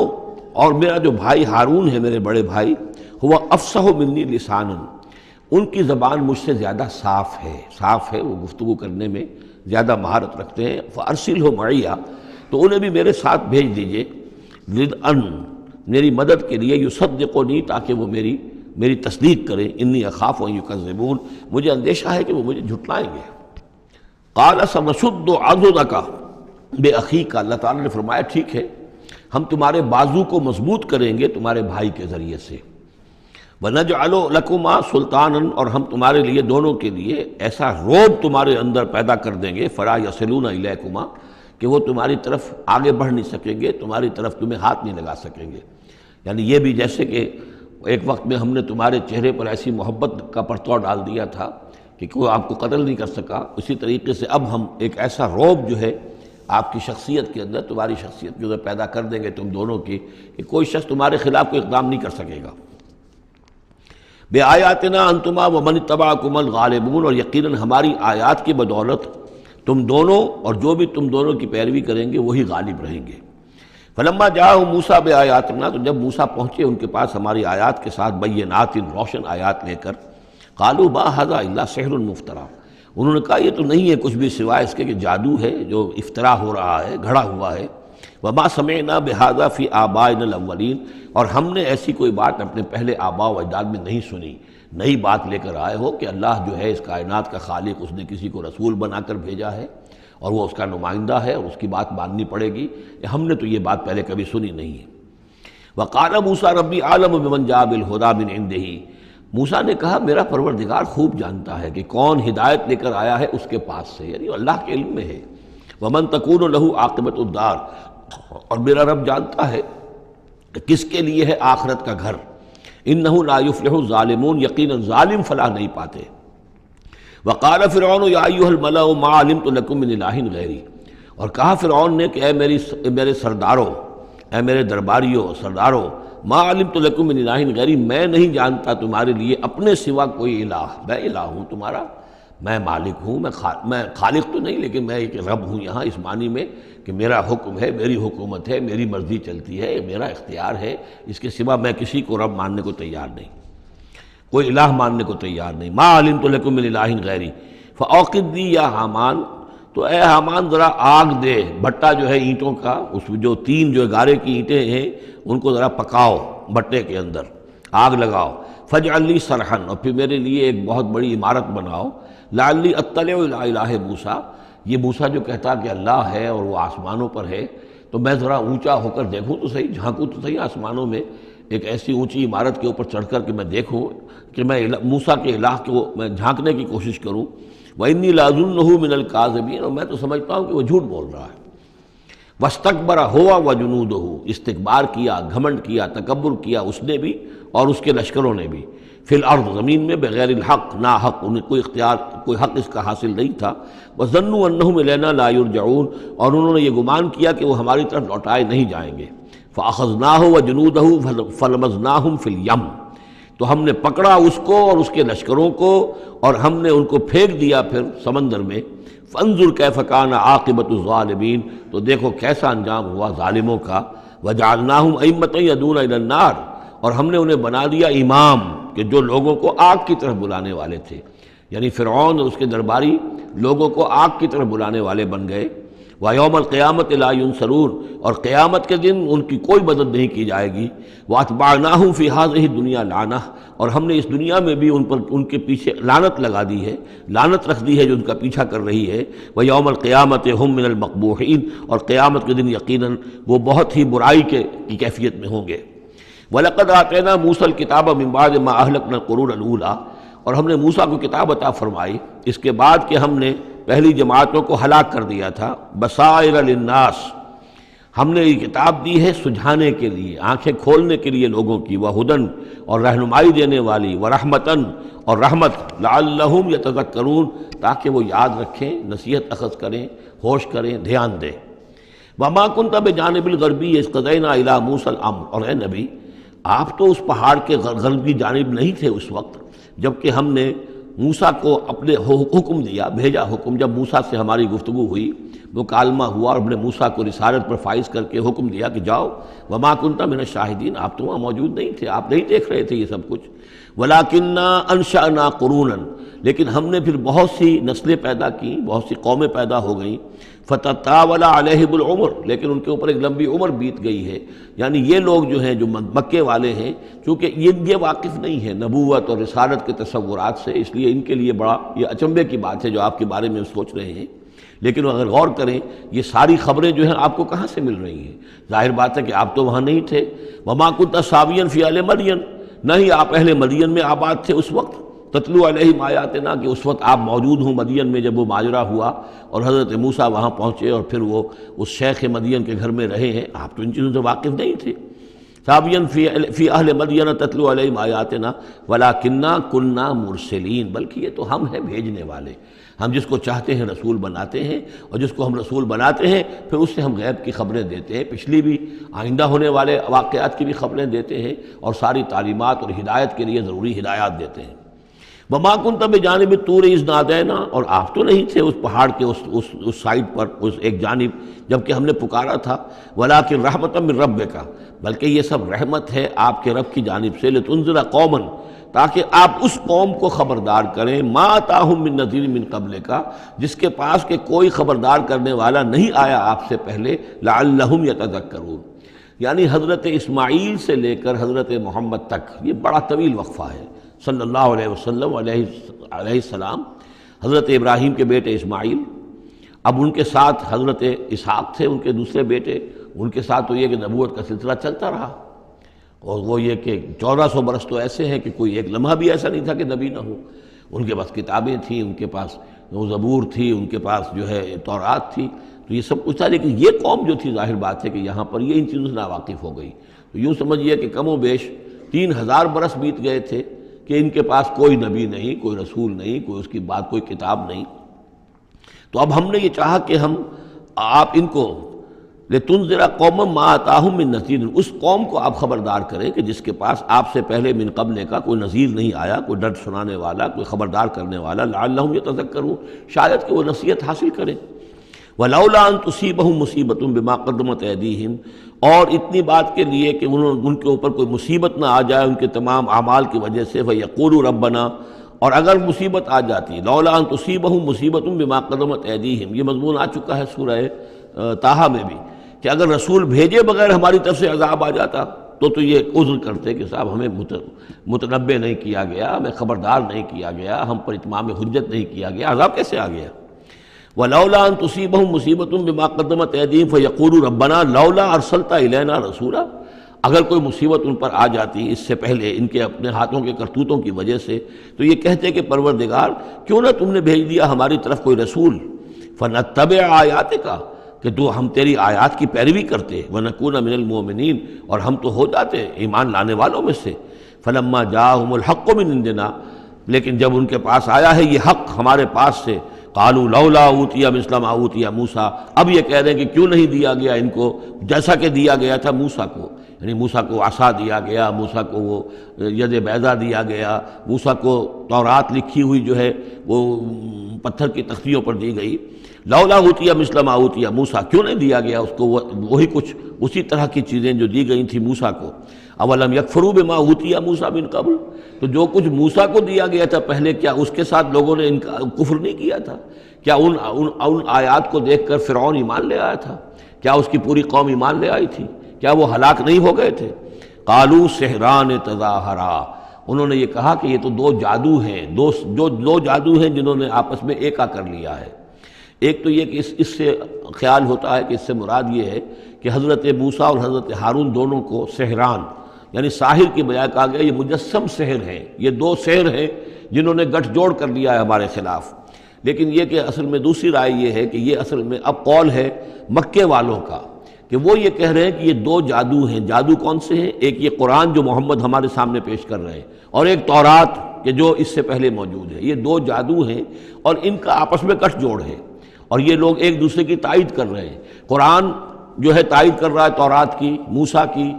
اور میرا جو بھائی ہارون ہے، میرے بڑے بھائی، ہوا افصح منی لسانا، ان کی زبان مجھ سے زیادہ صاف ہے، وہ گفتگو کرنے میں زیادہ مہارت رکھتے ہیں۔ فَأَرْسِلْهُ مَعِيَّ، تو انہیں بھی میرے ساتھ بھیج دیجئے، رِدْءً، میری مدد کے لیے، یصدقنی، تاکہ وہ میری تصدیق کریں، انی اخاف ان یکذبون، مجھے اندیشہ ہے کہ وہ مجھے جھٹلائیں گے۔ قال سنشد عضدک باخیک، اللہ تعالیٰ نے فرمایا ٹھیک ہے ہم تمہارے بازو کو مضبوط کریں گے تمہارے بھائی کے ذریعے سے، وَنَجْعَلُ لَكُمَا سُلْطَانًا، اور ہم تمہارے لیے دونوں کے لیے ایسا روب تمہارے اندر پیدا کر دیں گے، فَلَا يَصِلُونَ إِلَيْكُمَا، کہ وہ تمہاری طرف آگے بڑھ نہیں سکیں گے، تمہاری طرف تمہیں ہاتھ نہیں لگا سکیں گے۔ یعنی یہ بھی جیسے کہ ایک وقت میں ہم نے تمہارے چہرے پر ایسی محبت کا پرتو ڈال دیا تھا کہ کوئی آپ کو قتل نہیں کر سکا، اسی طریقے سے اب ہم ایک ایسا روب جو ہے آپ کی شخصیت کے اندر، تمہاری شخصیت جو ہے پیدا کر دیں گے تم دونوں کی، کہ کوئی شخص تمہارے خلاف کوئی اقدام نہیں کر سکے گا۔ بِآیاتنا انتما ومن اتبعکم الغالبون، اور یقیناً ہماری آیات کی بدولت تم دونوں اور جو بھی تم دونوں کی پیروی کریں گے وہی غالب رہیں گے۔ فلما جاءهم موسیٰ بآیاتنا، تو جب موسیٰ پہنچے ان کے پاس ہماری آیات کے ساتھ، بینات، روشن آیات لے کر، قالوا ما ھذا الا سحر مفترا، انہوں نے کہا یہ تو نہیں ہے کچھ بھی سوائے اس کے کہ جادو ہے جو افترا ہو رہا ہے، گھڑا ہوا ہے۔ وما سمعنا بھذا فی آبائنا الاولین، اور ہم نے ایسی کوئی بات اپنے پہلے آباء و اجداد میں نہیں سنی۔ نئی بات لے کر آئے ہو کہ اللہ جو ہے اس کائنات کا خالق، اس نے کسی کو رسول بنا کر بھیجا ہے اور وہ اس کا نمائندہ ہے اور اس کی بات ماننی پڑے گی، ہم نے تو یہ بات پہلے کبھی سنی نہیں ہے۔ وقال موسیٰ ربی اعلم بمن جاء بالہدی من عنده، موسیٰ نے کہا میرا پروردگار خوب جانتا ہے کہ کون ہدایت لے کر آیا ہے اس کے پاس سے، یعنی اللہ کے علم میں ہے۔ ومن تکون له عاقبۃ الدار، اور میرا رب جانتا ہے کہ کس کے لیے ہے آخرت کا گھر۔ انہ لا یفلح الظالمون، یقیناً ظالم فلاح نہیں پاتے۔ وقال فرعون یا ایھا الملأ ما علمت لکم من الہ غیری، اور کہا فرعون نے کہ اے میرے سرداروں، اے میرے درباریوں سرداروں، ما علمت لکم من الہ غیری، میں نہیں جانتا تمہارے لیے اپنے سوا کوئی الہ، میں الہ ہوں تمہارا، میں مالک ہوں، میں خالق تو نہیں لیکن میں ایک رب ہوں یہاں اس معنی میں کہ میرا حکم ہے، میری حکومت ہے، میری مرضی چلتی ہے، میرا اختیار ہے، اس کے سوا میں کسی کو رب ماننے کو تیار نہیں، کوئی الہ ماننے کو تیار نہیں۔ ما علمت لکم من الہ غیری فاوقد لی یا حامان، تو اے حامان ذرا آگ دے، بھٹا جو ہے اینٹوں کا، اس جو تین جو گارے کی اینٹیں ہیں ان کو ذرا پکاؤ بھٹے کے اندر، آگ لگاؤ، فاجعل لی صرحا، اور پھر میرے لیے ایک بہت بڑی عمارت بناؤ، لعلی اطلع الی الہ موسیٰ، یہ موسیٰ جو کہتا کہ اللہ ہے اور وہ آسمانوں پر ہے، تو میں ذرا اونچا ہو کر دیکھوں تو صحیح، جھانکوں تو صحیح آسمانوں میں، ایک ایسی اونچی عمارت کے اوپر چڑھ کر کہ میں دیکھوں کہ میں موسیٰ کے الہ کو میں جھانکنے کی کوشش کروں۔ وَإِنِّي لَأَظُنُّهُ مِنَ الْكَاذِبِينَ، اور میں تو سمجھتا ہوں کہ وہ جھوٹ بول رہا ہے۔ وَاسْتَكْبَرَ هُوَ وَجُنُودُهُ، استکبار کیا، گھمنڈ کیا، تکبر کیا اس نے بھی اور اس کے لشکروں نے بھی، فی الارض، زمین میں، بغیر الحق، نا حق، انہیں کوئی اختیار، کوئی حق اس کا حاصل نہیں تھا۔ وَظَنُّوا أَنَّهُمْ إِلَيْنَا لَا يُرْجَعُونَ، اور انہوں نے یہ گمان کیا کہ وہ ہماری طرف لوٹائے نہیں جائیں گے۔ فَأَخَذْنَاهُ وَجُنُودَهُ فَلَمَزْنَاهُمْ فِي الْيَمِّ، تو ہم نے پکڑا اس کو اور اس کے لشکروں کو اور ہم نے ان کو پھینک دیا پھر سمندر میں۔ فانظر کیف کان عاقبۃ الظالمین، تو دیکھو کیسا انجام ہوا ظالموں کا۔ وجعلناہم ائمۃ یدعون الی النار، اور ہم نے انہیں بنا دیا امام کہ جو لوگوں کو آگ کی طرف بلانے والے تھے، یعنی فرعون اور اس کے درباری لوگوں کو آگ کی طرف بلانے والے بن گئے۔ وَيَوْمَ الْقِيَامَةِ لَا يُنصَرُونَ، اور قیامت کے دن ان کی کوئی مدد نہیں کی جائے گی۔ وَأَتْبَعْنَاهُمْ فِي هَذِهِ الدُّنْيَا لَعْنَةً، اور ہم نے اس دنیا میں بھی ان کے پیچھے لعنت لگا دی ہے، لعنت رکھ دی ہے جو ان کا پیچھا کر رہی ہے۔ وَيَوْمَ الْقِيَامَةِ هُمْ مِنَ الْمَقْبُوحِينَ، اور قیامت کے دن یقیناً وہ بہت ہی برائی کی کیفیت میں ہوں گے۔ وَلَقَدْ آتَيْنَا مُوسَى الْكِتَابَ مِن بَعْدِ مَا أَهْلَكْنَا الْقُرُونَ الْأُولَىٰ، اور ہم نے موسیٰ کو کتاب عطا فرمائی اس کے بعد کہ ہم نے پہلی جماعتوں کو ہلاک کر دیا تھا۔ بصائر للناس، ہم نے یہ کتاب دی ہے سجھانے کے لیے، آنکھیں کھولنے کے لیے لوگوں کی، وہدن، اور رہنمائی دینے والی، ورحمتن، اور رحمت، لعلہم یتذکرون، تاکہ وہ یاد رکھیں، نصیحت اخذ کریں، ہوش کریں، دھیان دیں۔ وما کنت بجانب الغربی اذ قضینا الی موسیٰ الامر، اور اے نبی آپ تو اس پہاڑ کے غربی جانب نہیں تھے اس وقت جبکہ ہم نے موسیٰ کو اپنے حکم دیا، بھیجا حکم، جب موسیٰ سے ہماری گفتگو ہوئی، مکالمہ ہوا، اور ہم نے موسیٰ کو رسالت پر فائز کر کے حکم دیا کہ جاؤ۔ وما کنت من الشاہدین، آپ تو وہاں موجود نہیں تھے، آپ نہیں دیکھ رہے تھے یہ سب کچھ۔ ولکننا انشأنا قرونا، لیکن ہم نے پھر بہت سی نسلیں پیدا کی، بہت سی قومیں پیدا ہو گئیں۔ فتطاول علیہم العمر، لیکن ان کے اوپر ایک لمبی عمر بیت گئی ہے، یعنی یہ لوگ جو ہیں جو مکے والے ہیں، چونکہ یہ واقف نہیں ہے نبوت اور رسالت کے تصورات سے، اس لیے ان کے لیے بڑا یہ اچنبے کی بات ہے جو آپ کے بارے میں سوچ رہے ہیں۔ لیکن اگر غور کریں یہ ساری خبریں جو ہیں آپ کو کہاں سے مل رہی ہیں؟ ظاہر بات ہے کہ آپ تو وہاں نہیں تھے۔ وما كنت ساويا في اهل مدين، نہ ہی آپ اہل مدین میں آباد تھے اس وقت۔ تتلو علیہم آیاتنا، کہ اس وقت آپ موجود ہوں مدین میں جب وہ ماجرا ہوا اور حضرت موسیٰ وہاں پہنچے اور پھر وہ اس شیخ مدین کے گھر میں رہے ہیں، آپ تو ان چیزوں سے واقف نہیں تھے۔ ساویا فی اہل مدین تتلو علیہم آیاتنا ولکننا کننا مرسلین، بلکہ یہ تو ہم ہیں بھیجنے والے، ہم جس کو چاہتے ہیں رسول بناتے ہیں، اور جس کو ہم رسول بناتے ہیں پھر اس سے ہم غیب کی خبریں دیتے ہیں، پچھلی بھی آئندہ ہونے والے واقعات کی بھی خبریں دیتے ہیں، اور ساری تعلیمات اور ہدایت کے لیے ضروری ہدایات دیتے ہیں۔ وما كنت بجانب الطور اذ نادینا، اور آپ تو نہیں تھے اس پہاڑ کے اس سائڈ پر، اس ایک جانب جب کہ ہم نے پکارا تھا۔ ولکن رحمۃ من ربک، بلکہ یہ سب رحمت ہے آپ کے رب کی جانب سے، لتنذر قوما، تاکہ آپ اس قوم کو خبردار کریں، ما اتاہم من نذیر من قبلک، جس کے پاس کہ کوئی خبردار کرنے والا نہیں آیا آپ سے پہلے، لعلہم یتذکرون، یعنی حضرت اسماعیل سے لے کر حضرت محمد تک یہ بڑا طویل وقفہ ہے۔ صلی اللہ علیہ وسلم علیہ السلام، حضرت ابراہیم کے بیٹے اسماعیل، اب ان کے ساتھ حضرت اسحاق تھے ان کے دوسرے بیٹے، ان کے ساتھ تو یہ کہ نبوت کا سلسلہ چلتا رہا، اور وہ یہ کہ 1400 برس تو ایسے ہیں کہ کوئی ایک لمحہ بھی ایسا نہیں تھا کہ نبی نہ ہو۔ ان کے پاس کتابیں تھیں، ان کے پاس زبور تھی، ان کے پاس جو ہے تورات تھی، تو یہ سب کچھ تھا، لیکن یہ قوم جو تھی ظاہر بات ہے کہ یہاں پر یہ ان چیزوں سے ناواقف ہو گئی۔ تو یوں سمجھیے کہ کم و بیش 3000 برس بیت گئے تھے کہ کہ ان کے پاس کوئی نبی نہیں، کوئی رسول نہیں، کوئی اس کی بات کوئی کتاب نہیں۔ تو اب ہم نے یہ چاہا کہ ہم آپ ان کو لتنذر قوما ما آتاہم من نذیر، اس قوم کو آپ خبردار کریں کہ جس کے پاس آپ سے پہلے من قبل کا کوئی نذیر نہیں آیا، کوئی ڈر سنانے والا، کوئی خبردار کرنے والا، لعلہم یتذکرون، شاید کہ وہ نصیحت حاصل کریں۔ وَلَوْلَا أَن تُصِيبَهُم مُّصِيبَةٌ بِمَا قَدَّمَتْ أَيْدِيهِمْ، اور اتنی بات کے لیے کہ ان کے اوپر کوئی مصیبت نہ آ جائے ان کے تمام اعمال کی وجہ سے، فَيَقُولُوا رَبَّنَا، اور اگر مصیبت آ جاتی، لولا ان تصیبہم مصیبۃ بما قدمت ایدیہم، یہ مضمون آ چکا ہے سورہ طٰہٰ میں بھی، کہ اگر رسول بھیجے بغیر ہماری طرف سے عذاب آ جاتا تو یہ عذر کرتے کہ صاحب ہمیں متنبہ نہیں کیا گیا، ہمیں خبردار نہیں کیا گیا، ہم پر اتمام حجت نہیں کیا گیا، عذاب کیسے آ گیا؟ وَلَوْلَا أَن تُصِيبَهُم مُّصِيبَةٌ بِمَا قَدَّمَتْ أَيْدِيهِمْ فَيَقُولُوا رَبَّنَا لَوْلَا أَرْسَلْتَ إِلَيْنَا رَسُولًا، اگر کوئی مصیبت ان پر آ جاتی اس سے پہلے ان کے اپنے ہاتھوں کے کرتوتوں کی وجہ سے، تو یہ کہتے کہ پروردگار کیوں نہ تم نے بھیج دیا ہماری طرف کوئی رسول، فَنَتَّبِعَ آیَاتِكَ، کہ تو ہم تیری آیات کی پیروی کرتے، وَنَكُونَ مِنَ الْمُؤْمِنِينَ، اور ہم تو ہو جاتے ایمان لانے والوں میں سے۔ فَلَمَّا جَاءَهُمُ الْحَقُّ مِنْ عِنْدِنَا، لیکن جب ان کے پاس آیا ہے یہ حق ہمارے پاس سے، قالوا لولا اوتي مثل ما اوتي موسیٰ، اب یہ کہہ رہے ہیں کہ کیوں نہیں دیا گیا ان کو جیسا کہ دیا گیا تھا موسیٰ کو، یعنی موسیٰ کو عصا دیا گیا، موسیٰ کو وہ ید بیضا دیا گیا، موسیٰ کو تورات لکھی ہوئی جو ہے وہ پتھر کی تختیوں پر دی گئی۔ لولا اوتي مثل ما اوتي موسیٰ، کیوں نہیں دیا گیا اس کو وہی کچھ اسی طرح کی چیزیں جو دی گئی تھیں موسیٰ کو؟ اولم یکفروا بما اوتي موسیٰ من قبل، تو جو کچھ موسیٰ کو دیا گیا تھا پہلے، کیا اس کے ساتھ لوگوں نے کفر نہیں کیا تھا؟ کیا ان آیات کو دیکھ کر فرعون ایمان لے آیا تھا؟ کیا اس کی پوری قوم ایمان لے آئی تھی؟ کیا وہ ہلاک نہیں ہو گئے تھے؟ قالوا سحران تظاہرا، انہوں نے یہ کہا کہ یہ تو دو جادو ہیں، دو جادو ہیں جنہوں نے آپس میں ایکا کر لیا ہے۔ ایک تو یہ کہ اس سے خیال ہوتا ہے کہ اس سے مراد یہ ہے کہ حضرت موسیٰ اور حضرت ہارون دونوں کو سحران، یعنی ساحر کی بجائے کہا گیا یہ مجسم سحر ہیں، یہ دو سحر ہیں جنہوں نے گٹھ جوڑ کر لیا ہے ہمارے خلاف۔ لیکن یہ کہ اصل میں دوسری رائے یہ ہے کہ یہ اصل میں اب قول ہے مکے والوں کا، کہ وہ یہ کہہ رہے ہیں کہ یہ دو جادو ہیں۔ جادو کون سے ہیں؟ ایک یہ قرآن جو محمد ہمارے سامنے پیش کر رہے ہیں، اور ایک تورات کہ جو اس سے پہلے موجود ہے، یہ دو جادو ہیں اور ان کا آپس میں گٹھ جوڑ ہے، اور یہ لوگ ایک دوسرے کی تائید کر رہے ہیں۔ قرآن جو ہے تائید کر رہا ہے تورات کی، موسیٰ کی،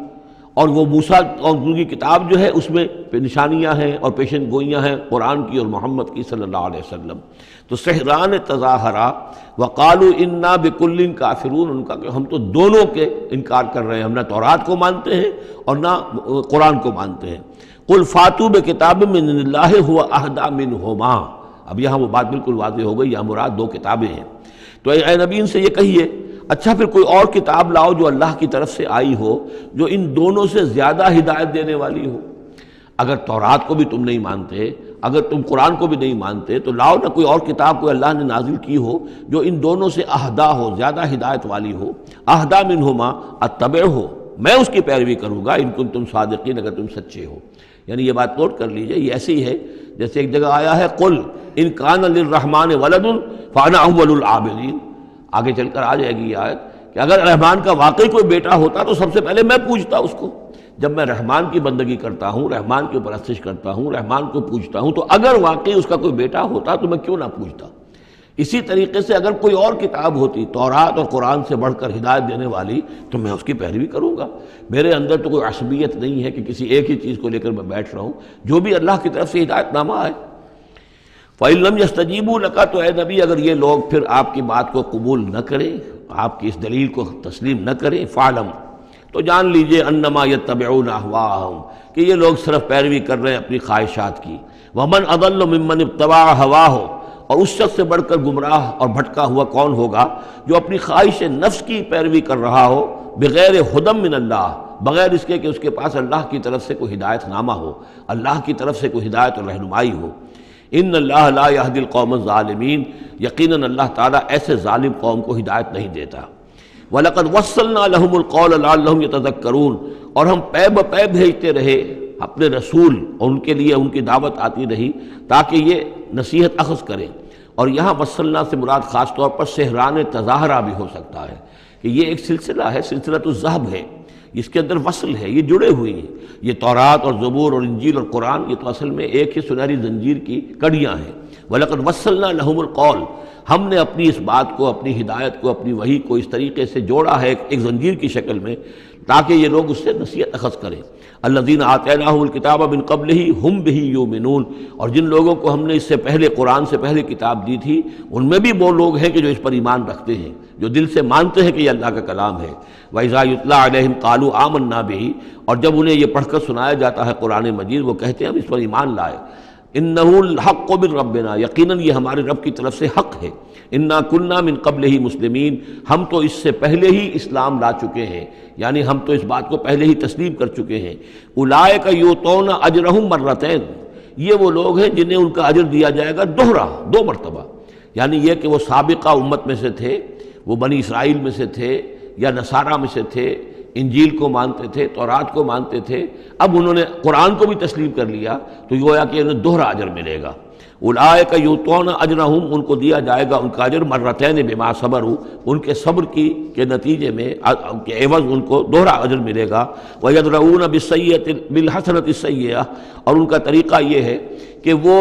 اور وہ موسیٰ اور ان کی کتاب جو ہے اس میں نشانیاں ہیں اور پیشن گوئیاں ہیں قرآن کی اور محمد کی صلی اللہ علیہ وسلم۔ تو سحران تظاہرا وقالوا انا بکل کافرون، ان کا کہ ہم تو دونوں کے انکار کر رہے ہیں، ہم نہ تورات کو مانتے ہیں اور نہ قرآن کو مانتے ہیں۔ قل فاتوا بکتاب من اللہ هو اہدی منہما، اب یہاں وہ بات بالکل واضح ہو گئی، یہاں مراد دو کتابیں ہیں۔ تو اے نبی ان سے یہ کہیے اچھا پھر کوئی اور کتاب لاؤ جو اللہ کی طرف سے آئی ہو، جو ان دونوں سے زیادہ ہدایت دینے والی ہو۔ اگر تورات کو بھی تم نہیں مانتے، اگر تم قرآن کو بھی نہیں مانتے، تو لاؤ نہ کوئی اور کتاب کوئی اللہ نے نازل کی ہو جو ان دونوں سے اہدا ہو، زیادہ ہدایت والی ہو۔ اہدا منہما اتبع ہو، میں اس کی پیروی کروں گا ان کنتم صادقین، اگر تم سچے ہو۔ یعنی یہ بات نوٹ کر لیجئے، یہ ایسی ہے جیسے ایک جگہ آیا ہے قل ان کان للرحمن ولد فانا اول العابدین، آگے چل کر آ جائے گی یہ آیت کہ اگر رحمان کا واقعی کوئی بیٹا ہوتا تو سب سے پہلے میں پوچھتا اس کو۔ جب میں رحمان کی بندگی کرتا ہوں، رحمان کی پرستش کرتا ہوں، رحمان کو پوچھتا ہوں، تو اگر واقعی اس کا کوئی بیٹا ہوتا تو میں کیوں نہ پوچھتا۔ اسی طریقے سے اگر کوئی اور کتاب ہوتی تورات اور قرآن سے بڑھ کر ہدایت دینے والی تو میں اس کی پیروی کروں گا۔ میرے اندر تو کوئی عصبیت نہیں ہے کہ کسی ایک ہی چیز کو لے کر میں بیٹھ رہا ہوں، جو بھی اللہ کی طرف سے ہدایت نامہ ہے۔ فَإِن لَّمْ يَسْتَجِيبُوا لَكَ، تو اے نبی اگر یہ لوگ پھر آپ کی بات کو قبول نہ کریں، آپ کی اس دلیل کو تسلیم نہ کریں، فَاعْلَمْ، تو جان لیجئے انما یتبعون اہواءہم، کہ یہ لوگ صرف پیروی کر رہے ہیں اپنی خواہشات کی۔ ومن اضل ممن اتبع ہواہ، اور اس شخص سے بڑھ کر گمراہ اور بھٹکا ہوا کون ہوگا جو اپنی خواہش نفس کی پیروی کر رہا ہو، بغیر ہدی من اللہ، بغیر اس کے کہ اس کے پاس اللہ کی طرف سے کوئی ہدایت نامہ ہو، اللہ کی طرف سے کوئی ہدایت اور رہنمائی ہو۔ ان اللہ لا یہدی القوم الظالمین، یقیناً اللہ تعالیٰ ایسے ظالم قوم کو ہدایت نہیں دیتا۔ وَلَقَدْ وَصَّلْنَا لَهُمُ الْقَوْلَ لَعَلَّهُمْ يَتَذَكَّرُونَ، اور ہم پے بپے بھیجتے رہے اپنے رسول، اور ان کے لیے ان کی دعوت آتی رہی تاکہ یہ نصیحت اخذ کریں۔ اور یہاں وصلنا سے مراد خاص طور پر سحران تظاہرہ بھی ہو سکتا ہے کہ یہ ایک سلسلہ ہے، سلسلۃ الذہب ہے، اس کے اندر وصل ہے، یہ جڑے ہوئے ہیں۔ یہ تورات اور زبور اور انجیل اور قرآن یہ تو اصل میں ایک ہی سنہری زنجیر کی کڑیاں ہیں۔ وَلَقَدْ وَصَّلْنَا لَهُمُ الْقَوْلَ، ہم نے اپنی اس بات کو، اپنی ہدایت کو، اپنی وحی کو اس طریقے سے جوڑا ہے ایک زنجیر کی شکل میں تاکہ یہ لوگ اس سے نصیحت اخذ کریں۔ الذین آتیناہم الکتاب من قبلہ ہم بہ یؤمنون، اور جن لوگوں کو ہم نے اس سے پہلے قرآن سے پہلے کتاب دی تھی ان میں بھی وہ لوگ ہیں کہ جو اس پر ایمان رکھتے ہیں، جو دل سے مانتے ہیں کہ یہ اللہ کا کلام ہے۔ وَإِذَا يُتْلَىٰ عَلَيْهِمْ قَالُوا آمَنَّا بِهِ، اور جب انہیں یہ پڑھ کر سنایا جاتا ہے قرآن مجید وہ کہتے ہیں ہم اس پر ایمان لائے۔ اِنَّهُ الْحَقُّ مِن رَّبِّنَا، یقیناً یہ ہمارے رب کی طرف سے حق ہے۔ اِنَّا كُنَّا مِن قَبْلِهِ مُسْلِمِينَ، ہم تو اس سے پہلے ہی اسلام لا چکے ہیں، یعنی ہم تو اس بات کو پہلے ہی تسلیم کر چکے ہیں۔ اولئک یؤتون اجرہم مرتین، یہ وہ لوگ ہیں جنہیں ان کا اجر دیا جائے گا دوہرا، 2 مرتبہ، یعنی یہ کہ وہ سابقہ امت میں سے تھے، وہ بنی اسرائیل میں سے تھے یا نصارہ میں سے تھے، انجیل کو مانتے تھے، تورات کو مانتے تھے، اب انہوں نے قرآن کو بھی تسلیم کر لیا تو گویا کہ انہیں دوہرا اجر ملے گا۔ اولئک یؤتون اجرہم، ان کو دیا جائے گا ان کا اجر مرتین بما صبروا، ان کے صبر کے نتیجے میں کے عوض ان کو دوہرا اجر ملے گا۔ وَيَدْرَؤُونَ بِالْحَسَنَةِ السَّيِّئَةَ، اور ان کا طریقہ یہ ہے کہ وہ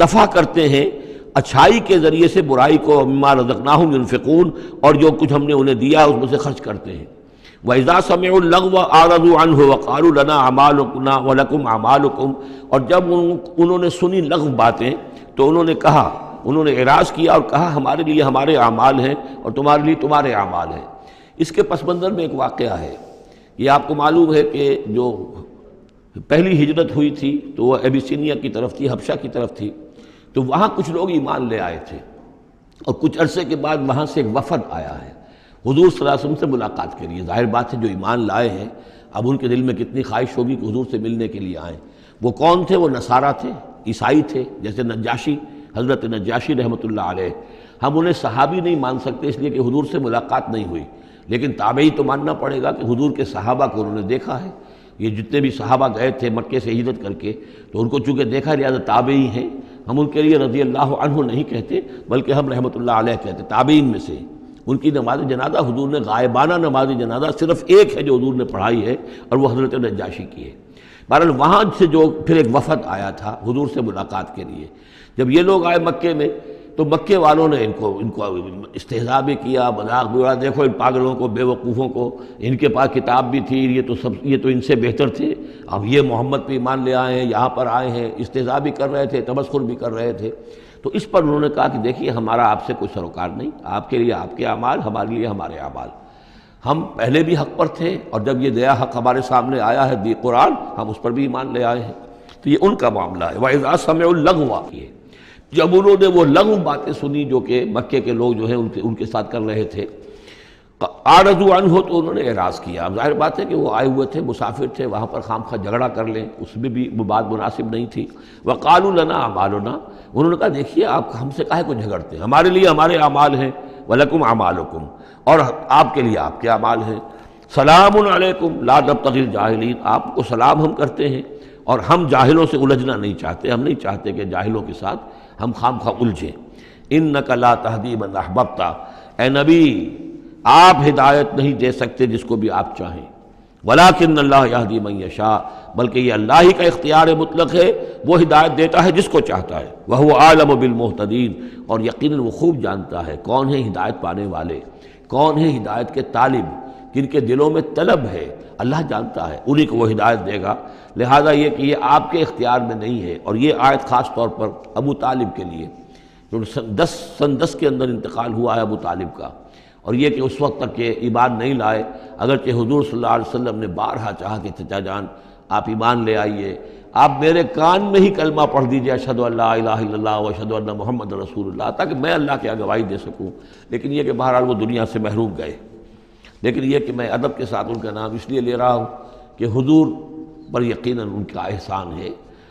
دفع کرتے ہیں اچھائی کے ذریعے سے برائی کو، مما رزقناہم ينفقون، اور جو کچھ ہم نے انہیں دیا اس میں سے خرچ کرتے ہیں۔ وَإِذَا سَمِعُوا اللَّغْوَ أَعْرَضُوا عَنْهُ وَقَالُوا لَنَا أَعْمَالُنَا وَلَكُمْ أَعْمَالُكُمْ، اور جب انہوں نے سنی لغو باتیں تو انہوں نے کہا، انہوں نے اعراض کیا اور کہا ہمارے لیے ہمارے اعمال ہیں اور تمہارے لیے تمہارے اعمال ہیں۔ اس کے پس منظر میں ایک واقعہ ہے، یہ آپ کو معلوم ہے کہ جو پہلی ہجرت ہوئی تھی تو وہ ابیسینیا کی طرف تھی، حبشہ کی طرف تھی، تو وہاں کچھ لوگ ایمان لے آئے تھے اور کچھ عرصے کے بعد وہاں سے ایک وفد آیا ہے حضور صلی اللہ علیہ وسلم سے ملاقات کے لیے۔ ظاہر بات ہے جو ایمان لائے ہیں اب ان کے دل میں کتنی خواہش ہوگی کہ حضور سے ملنے کے لیے آئیں۔ وہ کون تھے؟ وہ نصارہ تھے، عیسائی تھے، جیسے نجاشی، حضرت نجاشی رحمۃ اللہ علیہ۔ ہم انہیں صحابی نہیں مان سکتے اس لیے کہ حضور سے ملاقات نہیں ہوئی، لیکن تابعی تو ماننا پڑے گا کہ حضور کے صحابہ کو انہوں نے دیکھا ہے۔ یہ جتنے بھی صحابہ گئے تھے مکے سے ہجرت کر کے تو ان کو چونکہ دیکھا، لہٰذا تابعی ہیں، ہم ان کے لیے رضی اللہ عنہ نہیں کہتے بلکہ ہم رحمۃ اللہ علیہ کہتے، تابعین میں سے۔ ان کی نماز جنازہ حضور نے غائبانہ نماز جنازہ صرف ایک ہے جو حضور نے پڑھائی ہے اور وہ حضرت نجاشی کی ہے۔ بہرحال وہاں سے جو پھر ایک وفد آیا تھا حضور سے ملاقات کے لیے، جب یہ لوگ آئے مکے میں تو مکے والوں نے ان کو استہزاء بھی کیا، مذاق بھی اڑایا، دیکھو ان پاگلوں کو، بے وقوفوں کو، ان کے پاس کتاب بھی تھی، یہ تو ان سے بہتر تھے، اب یہ محمد پہ ایمان لے آئے ہیں، یہاں پر آئے ہیں، استہزاء بھی کر رہے تھے، تمسخر بھی کر رہے تھے۔ تو اس پر انہوں نے کہا کہ دیکھیے ہمارا آپ سے کوئی سروکار نہیں، آپ کے لیے آپ کے اعمال، ہمارے لیے ہمارے اعمال، ہم پہلے بھی حق پر تھے اور جب یہ نیا حق ہمارے سامنے آیا ہے دی قرآن، ہم اس پر بھی ایمان لے آئے ہیں۔ تو یہ ان کا معاملہ ہے۔ وَإِذَا سَمِعُوا اللَّغْوَ، جب انہوں نے وہ لغو باتیں سنی جو کہ مکے کے لوگ جو ہیں ان کے ساتھ کر رہے تھے، اعرضوا عنہ، تو انہوں نے اعراض کیا۔ اب ظاہر بات ہے کہ وہ آئے ہوئے تھے، مسافر تھے، وہاں پر خام خواہ جھگڑا کر لیں اس میں بھی وہ بات مناسب نہیں تھی۔ وقالوا لنا اعمالنا، انہوں نے کہا دیکھیے آپ ہم سے کاہے کو جھگڑتے ہیں، ہمارے لیے ہمارے اعمال ہیں، ولکم اعمالکم، اور آپ کے لیے آپ کے اعمال ہیں۔ سلام علیکم لا نبتغی الجاہلین، آپ کو سلام ہم کرتے ہیں اور ہم جاہلوں سے الجھنا نہیں چاہتے، ہم نہیں چاہتے کہ جاہلوں کے ساتھ ہم خام خواہ الجھیں۔ انک لا تہدی من احببت، اے نبی آپ ہدایت نہیں دے سکتے جس کو بھی آپ چاہیں، ولیکن اللہ یہدی من یشاء، بلکہ یہ اللہ ہی کا اختیار مطلق ہے، وہ ہدایت دیتا ہے جس کو چاہتا ہے۔ وہو اعلم بالمہتدین، اور یقیناً وہ خوب جانتا ہے کون ہے ہدایت پانے والے، کون ہے ہدایت کے طالب، جن کے دلوں میں طلب ہے، اللہ جانتا ہے، انہی کو وہ ہدایت دے گا۔ لہذا یہ کہ یہ آپ کے اختیار میں نہیں ہے، اور یہ آیت خاص طور پر ابو طالب کے لیے، جو سن 10 کے اندر انتقال ہوا ہے ابو طالب کا، اور یہ کہ اس وقت تک کہ ایمان نہیں لائے، اگرچہ حضور صلی اللہ علیہ وسلم نے بارہا چاہا کہ چچا جان آپ ایمان لے آئیے، آپ میرے کان میں ہی کلمہ پڑھ دیجیے اشہد ان لا الہ الا اللہ و اشہد ان محمد رسول اللہ، تاکہ میں اللہ کی گواہی دے سکوں۔ لیکن یہ کہ بہرحال وہ دنیا سے محروم گئے۔ لیکن یہ کہ میں ادب کے ساتھ ان کا نام اس لیے لے رہا ہوں کہ حضور پر یقیناً ان کا احسان ہے،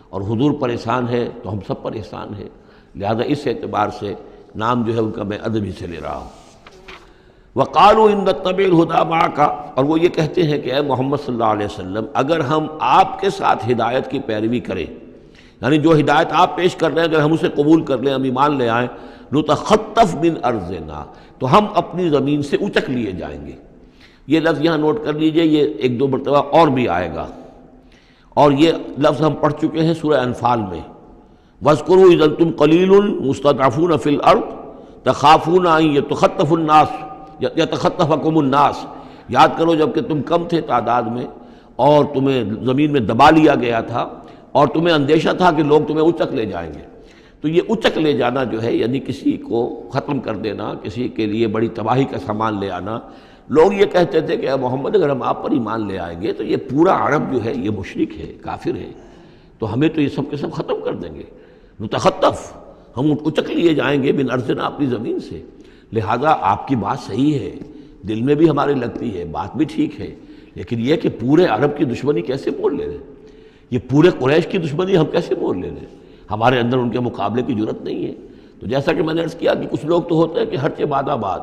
اور حضور پر احسان ہے تو ہم سب پر احسان ہے، لہذا اس اعتبار سے نام جو ہے ان کا میں ادب ہی سے لے رہا ہوں۔ وقالوا ان نتبع الہدی معک، اور وہ یہ کہتے ہیں کہ اے محمد صلی اللہ علیہ وسلم اگر ہم آپ کے ساتھ ہدایت کی پیروی کریں، یعنی جو ہدایت آپ پیش کر رہے ہیں اگر ہم اسے قبول کر لیں، ہم ایمان لے آئیں، نتخطف من ارضنا، تو ہم اپنی زمین سے اچک لیے جائیں گے۔ یہ لفظ یہاں نوٹ کر لیجئے، یہ ایک دو مرتبہ اور بھی آئے گا، اور یہ لفظ ہم پڑھ چکے ہیں سورہ انفال میں، وَاذْكُرُوا إِذْ أَنْتُمْ قَلِيلٌ مُسْتَضْعَفُونَ فِي الْأَرْضِ تَخَافُونَ أَنْ يَتَخَطَّفَ النَّاسُ يَتَخَطَّفَكُمُ النَّاسُ، یاد کرو جب کہ تم کم تھے تعداد میں اور تمہیں زمین میں دبا لیا گیا تھا اور تمہیں اندیشہ تھا کہ لوگ تمہیں اچک لے جائیں گے۔ تو یہ اچک لے جانا جو ہے، یعنی کسی کو ختم کر دینا، کسی کے لیے بڑی تباہی کا سامان لے آنا۔ لوگ یہ کہتے تھے کہ اے محمد اگر ہم آپ پر ایمان لے آئیں گے تو یہ پورا عرب جو ہے یہ مشرک ہے، کافر ہے، تو ہمیں تو یہ سب کے سب ختم کر دیں گے، نتخطف، ہم اچک لیے جائیں گے من ارضنا، اپنی زمین سے۔ لہذا آپ کی بات صحیح ہے، دل میں بھی ہمارے لگتی ہے، بات بھی ٹھیک ہے، لیکن یہ کہ پورے عرب کی دشمنی کیسے مول لے رہے، یہ پورے قریش کی دشمنی ہم کیسے مول لے رہے، ہمارے اندر ان کے مقابلے کی جرت نہیں ہے۔ تو جیسا کہ میں نے عرض کیا کہ کچھ لوگ تو ہوتے ہیں کہ ہر چہ بعد آباد،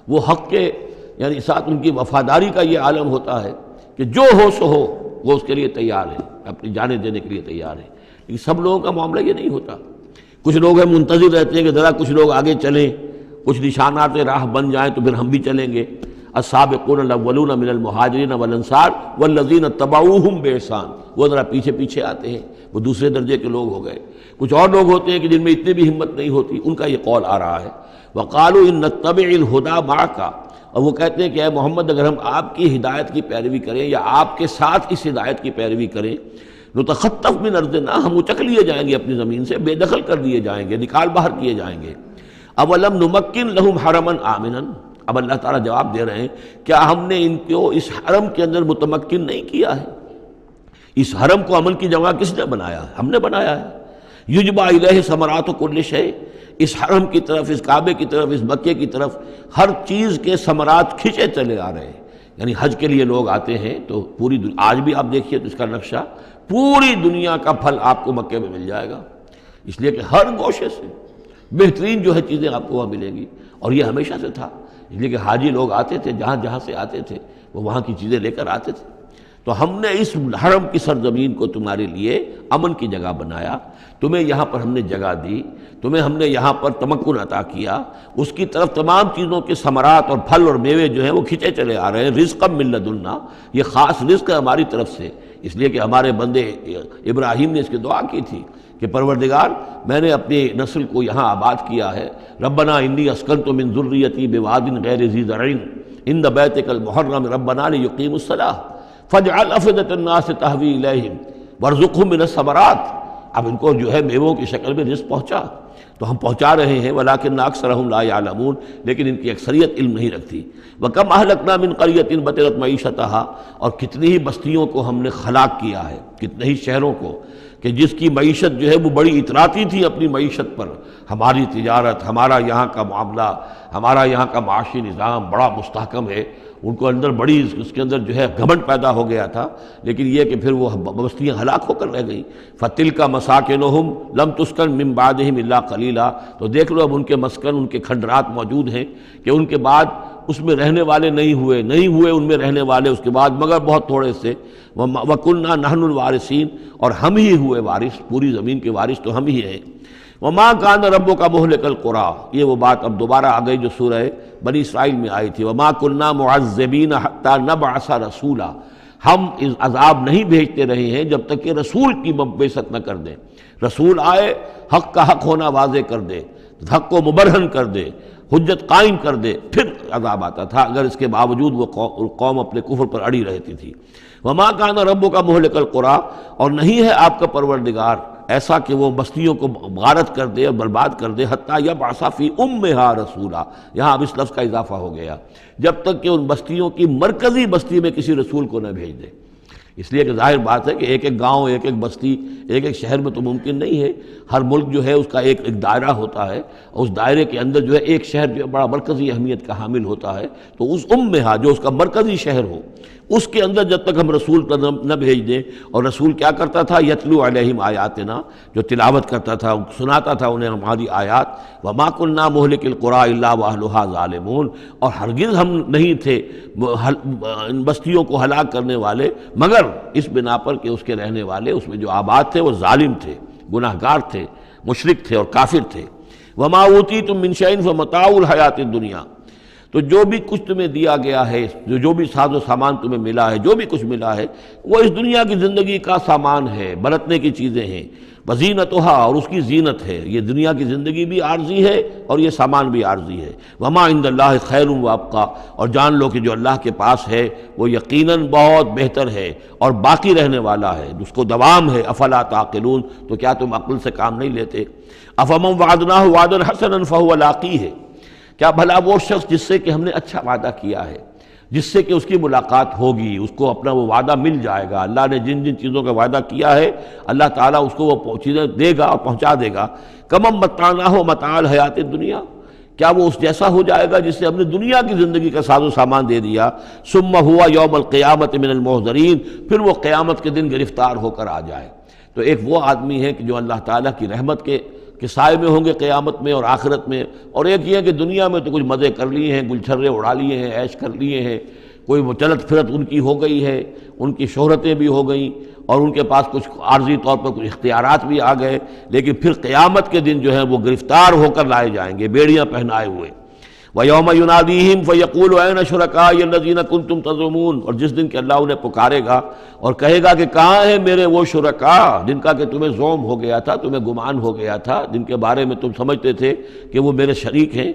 وہ حق کے یعنی ساتھ ان کی وفاداری کا یہ عالم ہوتا ہے کہ جو ہو سو ہو، وہ اس کے لیے تیار ہے، اپنی جانیں دینے کے لیے تیار ہے۔ لیکن سب لوگوں کا معاملہ یہ نہیں ہوتا، کچھ لوگ ہیں منتظر رہتے ہیں کہ ذرا کچھ لوگ آگے چلیں، کچھ نشانات راہ بن جائیں تو پھر ہم بھی چلیں گے۔ السابقون الاولون من المہاجرین والانصار والذین اتبعوہم بإحسان، وہ ذرا پیچھے پیچھے آتے ہیں، وہ دوسرے درجے کے لوگ ہو گئے۔ کچھ اور لوگ ہوتے ہیں کہ جن میں اتنی بھی ہمت نہیں ہوتی، ان کا یہ قول آ رہا ہے، وقالوا ان نتبع الہدی معک، اور وہ کہتے ہیں کہ اے محمد اگر ہم آپ کی ہدایت کی پیروی کریں یا آپ کے ساتھ اس ہدایت کی پیروی کریں، نتخطف من ارضنا، ہم اچک لیے جائیں گے اپنی زمین سے، بے دخل کر دیے جائیں گے، نکال باہر کیے جائیں گے۔ اولم نمکن لہم حرما آمنا، اب اللہ تعالیٰ جواب دے رہے ہیں کیا ہم نے ان کو اس حرم کے اندر متمکن نہیں کیا ہے؟ اس حرم کو عمل کی جگہ کس نے بنایا ہے؟ ہم نے بنایا ہے۔ یجبا الیہ ثمرات کل شیء، اس حرم کی طرف، اس کعبے کی طرف، اس مکے کی طرف ہر چیز کے ثمرات کھنچے چلے آ رہے ہیں۔ یعنی حج کے لیے لوگ آتے ہیں تو پوری آج بھی آپ دیکھیے تو اس کا نقشہ، پوری دنیا کا پھل آپ کو مکے میں مل جائے گا، اس لیے کہ ہر گوشے سے بہترین جو ہے چیزیں آپ کو وہاں ملیں گی، اور یہ ہمیشہ سے تھا، اس لیے کہ حاجی لوگ آتے تھے، جہاں جہاں سے آتے تھے وہ وہاں کی چیزیں لے کر آتے تھے۔ تو ہم نے اس حرم کی سرزمین کو تمہارے لیے امن کی جگہ بنایا، تمہیں یہاں پر ہم نے جگہ دی، تمہیں ہم نے یہاں پر تمکن عطا کیا، اس کی طرف تمام چیزوں کے ثمرات اور پھل اور میوے جو ہیں وہ کھنچے چلے آ رہے ہیں۔ رزقا من لدنا، یہ خاص رزق ہے ہماری طرف سے، اس لیے کہ ہمارے بندے ابراہیم نے اس کی دعا کی تھی کہ پروردگار میں نے اپنی نسل کو یہاں آباد کیا ہے، ربنا انی اسکنت من ذریتی بواد غیر ذی زرع عند بیتک المحرم ربنا لیقیموا الصلاۃ فاجعل افئدۃ الناس تہوی الیہم وارزقہم من الثمرات۔ اب ان کو جو ہے میووں کی شکل میں رزق پہنچا تو ہم پہنچا رہے ہیں، ولکن اکثرہم لا یعلمون، لیکن ان کی اکثریت علم نہیں رکھتی۔ وکم اہلکنا من قریۃ بطرت معیشتہا، اور کتنی ہی بستیوں کو ہم نے ہلاک کیا ہے، کتنے ہی شہروں کو کہ جس کی معیشت جو ہے وہ بڑی اتراتی تھی اپنی معیشت پر، ہماری تجارت، ہمارا یہاں کا معاملہ، ہمارا یہاں کا معاشی نظام بڑا مستحکم ہے، ان کو اندر بڑی اس کے اندر جو ہے گھمنڈ پیدا ہو گیا تھا، لیکن یہ کہ پھر وہ بستیاں ہلاک ہو کر رہ گئیں۔ فَتِلْكَ مَسَاكِنُهُمْ لَمْ تُسْكَنْ مِنْ بَعْدِهِمْ إِلَّا قَلِيلًا، تو دیکھ لو اب ان کے مسکن، ان کے کھنڈرات موجود ہیں کہ ان کے بعد اس میں رہنے والے نہیں ہوئے ان میں رہنے والے اس کے بعد مگر بہت تھوڑے سے۔ وَكُنَّا نَحْنُ الْوَارِثِينَ، اور ہم ہی ہوئے وارث، پوری زمین کے وارث تو ہم ہی ہیں۔ وَمَا كَانَ رَبُّكَ مُهْلِكَ الْقُرَىٰ، یہ وہ بات اب دوبارہ آ گئی جو سورہ بنی اسرائیل میں آئی تھی، وَمَا كُنَّا مُعَذِّبِينَ حَتَّىٰ نَبْعَثَ رَسُولًا، ہم اس عذاب نہیں بھیجتے رہے ہیں جب تک کہ رسول کی بعثت نہ کر دیں، رسول آئے حق کا حق ہونا واضح کر دے، حق کو مبرہن کر دے، حجت قائم کر دے، پھر عذاب آتا تھا، اگر اس کے باوجود وہ قوم اپنے کفر پر اڑی رہتی تھی۔ وَمَا كَانَ رَبُّكَ مُهْلِكَ الْقُرَىٰ، اور نہیں ہے آپ کا پروردگار ایسا کہ وہ بستیوں کو غارت کر دے اور برباد کر دے، حتیٰ یبعث فی امہا رسولا، یہاں اب اس لفظ کا اضافہ ہو گیا، جب تک کہ ان بستیوں کی مرکزی بستی میں کسی رسول کو نہ بھیج دے۔ اس لیے کہ ظاہر بات ہے کہ ایک ایک گاؤں، ایک ایک بستی، ایک ایک شہر میں تو ممکن نہیں ہے، ہر ملک جو ہے اس کا ایک دائرہ ہوتا ہے، اور اس دائرے کے اندر جو ہے ایک شہر جو ہے بڑا مرکزی اہمیت کا حامل ہوتا ہے، تو اس امہا جو اس کا مرکزی شہر ہو، اس کے اندر جب تک ہم رسول نہ بھیج دیں، اور رسول کیا کرتا تھا، یتلو علیہم آیاتنا، جو تلاوت کرتا تھا، سناتا تھا انہیں ہماری آیات، وما کنا مہلک القریٰ الا واہلھا ظالمون، اور ہرگز ہم نہیں تھے ان بستیوں کو ہلاک کرنے والے مگر اس بنا پر کہ اس کے رہنے والے، اس میں جو آباد تھے وہ ظالم تھے، گناہ گار تھے، مشرک تھے اور کافر تھے۔ وما اوتیتم من شیء فمتاع الحیات الدنیا، تو جو بھی کچھ تمہیں دیا گیا ہے، جو بھی ساز و سامان تمہیں ملا ہے، جو بھی کچھ ملا ہے، وہ اس دنیا کی زندگی کا سامان ہے، برتنے کی چیزیں ہیں، وزینتھا، اور اس کی زینت ہے۔ یہ دنیا کی زندگی بھی عارضی ہے اور یہ سامان بھی عارضی ہے۔ وما عند اللہ خیر وابقیٰ، اور جان لو کہ جو اللہ کے پاس ہے وہ یقیناً بہت بہتر ہے اور باقی رہنے والا ہے، اس کو دوام ہے۔ افلا تعقلون، تو کیا تم عقل سے کام نہیں لیتے؟ افمن وعدناہ وعدا حسنا فہو لاقیہ، کیا بھلا وہ شخص جس سے کہ ہم نے اچھا وعدہ کیا ہے، جس سے کہ اس کی ملاقات ہوگی، اس کو اپنا وہ وعدہ مل جائے گا، اللہ نے جن جن چیزوں کا وعدہ کیا ہے اللہ تعالیٰ اس کو وہ چیزیں دے گا اور پہنچا دے گا۔ کمم متعناہ متاع الحیات الدنیا، کیا وہ اس جیسا ہو جائے گا جس سے ہم نے دنیا کی زندگی کا ساز و سامان دے دیا؟ ثم ہوا یوم القیامت من المحضرین، پھر وہ قیامت کے دن گرفتار ہو کر آ جائے۔ تو ایک وہ آدمی ہے کہ جو اللہ تعالیٰ کی رحمت کے سائے میں ہوں گے قیامت میں اور آخرت میں، اور ایک یہ کہ دنیا میں تو کچھ مزے کر لیے ہیں، گل چھرے اڑا لیے ہیں، عیش کر لیے ہیں، کوئی وہ چلت پھرت ان کی ہو گئی ہے، ان کی شہرتیں بھی ہو گئیں اور ان کے پاس کچھ عارضی طور پر کچھ اختیارات بھی آ گئے، لیکن پھر قیامت کے دن جو ہے وہ گرفتار ہو کر لائے جائیں گے بیڑیاں پہنائے ہوئے۔ وَيَوْمَ يُنَادِيهِمْ فَيَقُولُ أَيْنَ شُرَكَائِيَ الَّذِينَ كُنتُمْ تَزْعُمُونَ، اور جس دن کہ اللہ انہیں پکارے گا اور کہے گا کہ کہاں ہیں میرے وہ شرکاء جن کا کہ تمہیں زوم ہو گیا تھا، تمہیں گمان ہو گیا تھا، جن کے بارے میں تم سمجھتے تھے کہ وہ میرے شریک ہیں۔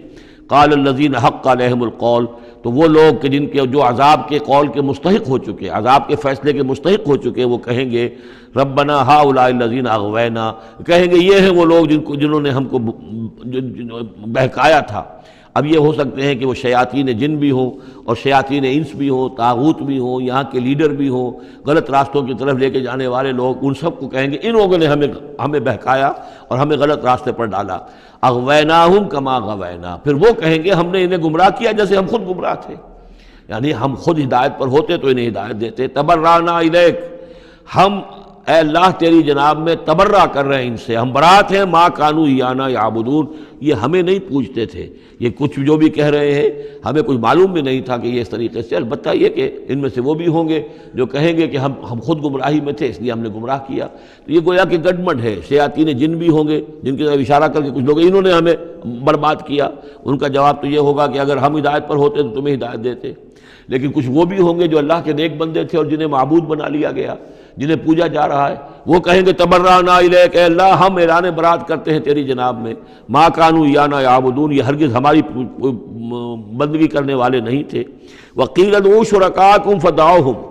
قال الذین حق علیہم القول، تو وہ لوگ کہ جن کے جو عذاب کے قول کے مستحق ہو چکے، عذاب کے فیصلے کے مستحق ہو چکے، وہ کہیں گے ربنا ہؤلاء الذین اغوینا، کہیں گے یہ ہیں وہ لوگ جنہوں نے ہم کو بہکایا تھا۔ اب یہ ہو سکتے ہیں کہ وہ شیاطین جن بھی ہوں اور شیاطین انس بھی ہوں، طاغوت بھی ہوں، یہاں کے لیڈر بھی ہوں، غلط راستوں کی طرف لے کے جانے والے لوگ، ان سب کو کہیں گے ان لوگوں نے ہمیں بہکایا اور ہمیں غلط راستے پر ڈالا۔ اغویناہم کما غوینا، پھر وہ کہیں گے ہم نے انہیں گمراہ کیا جیسے ہم خود گمراہ تھے، یعنی ہم خود ہدایت پر ہوتے تو انہیں ہدایت دیتے۔ تبرأنا الیک، ہم اے اللہ تیری جناب میں تبرہ کر رہے ہیں ان سے، ہم برات ہیں، ما کانوا ایانا یعبدون، یہ ہمیں نہیں پوجتے تھے، یہ کچھ جو بھی کہہ رہے ہیں ہمیں کچھ معلوم بھی نہیں تھا کہ یہ اس طریقے سے، البتہ یہ کہ ان میں سے وہ بھی ہوں گے جو کہیں گے کہ ہم خود گمراہی میں تھے اس لیے ہم نے گمراہ کیا۔ تو یہ گویا کہ گڈمڈ ہے، شیاطین جن بھی ہوں گے جن کی طرف اشارہ کر کے کچھ لوگ انہوں نے ہمیں برباد کیا، ان کا جواب تو یہ ہوگا کہ اگر ہم ہدایت پر ہوتے تو تمہیں ہدایت دیتے۔ لیکن کچھ وہ بھی ہوں گے جو اللہ کے نیک بندے تھے اور جنہیں معبود بنا لیا گیا، جنہیں پوجا جا رہا ہے، وہ کہیں گے تبرأنا الیک، اے اللہ ہم اعلان برات کرتے ہیں تیری جناب میں، ما کانوا ایانا یعبدون، یہ ہرگز ہماری بندگی کرنے والے نہیں تھے۔ وقیل ادعوا شرکاءکم فدعوہم،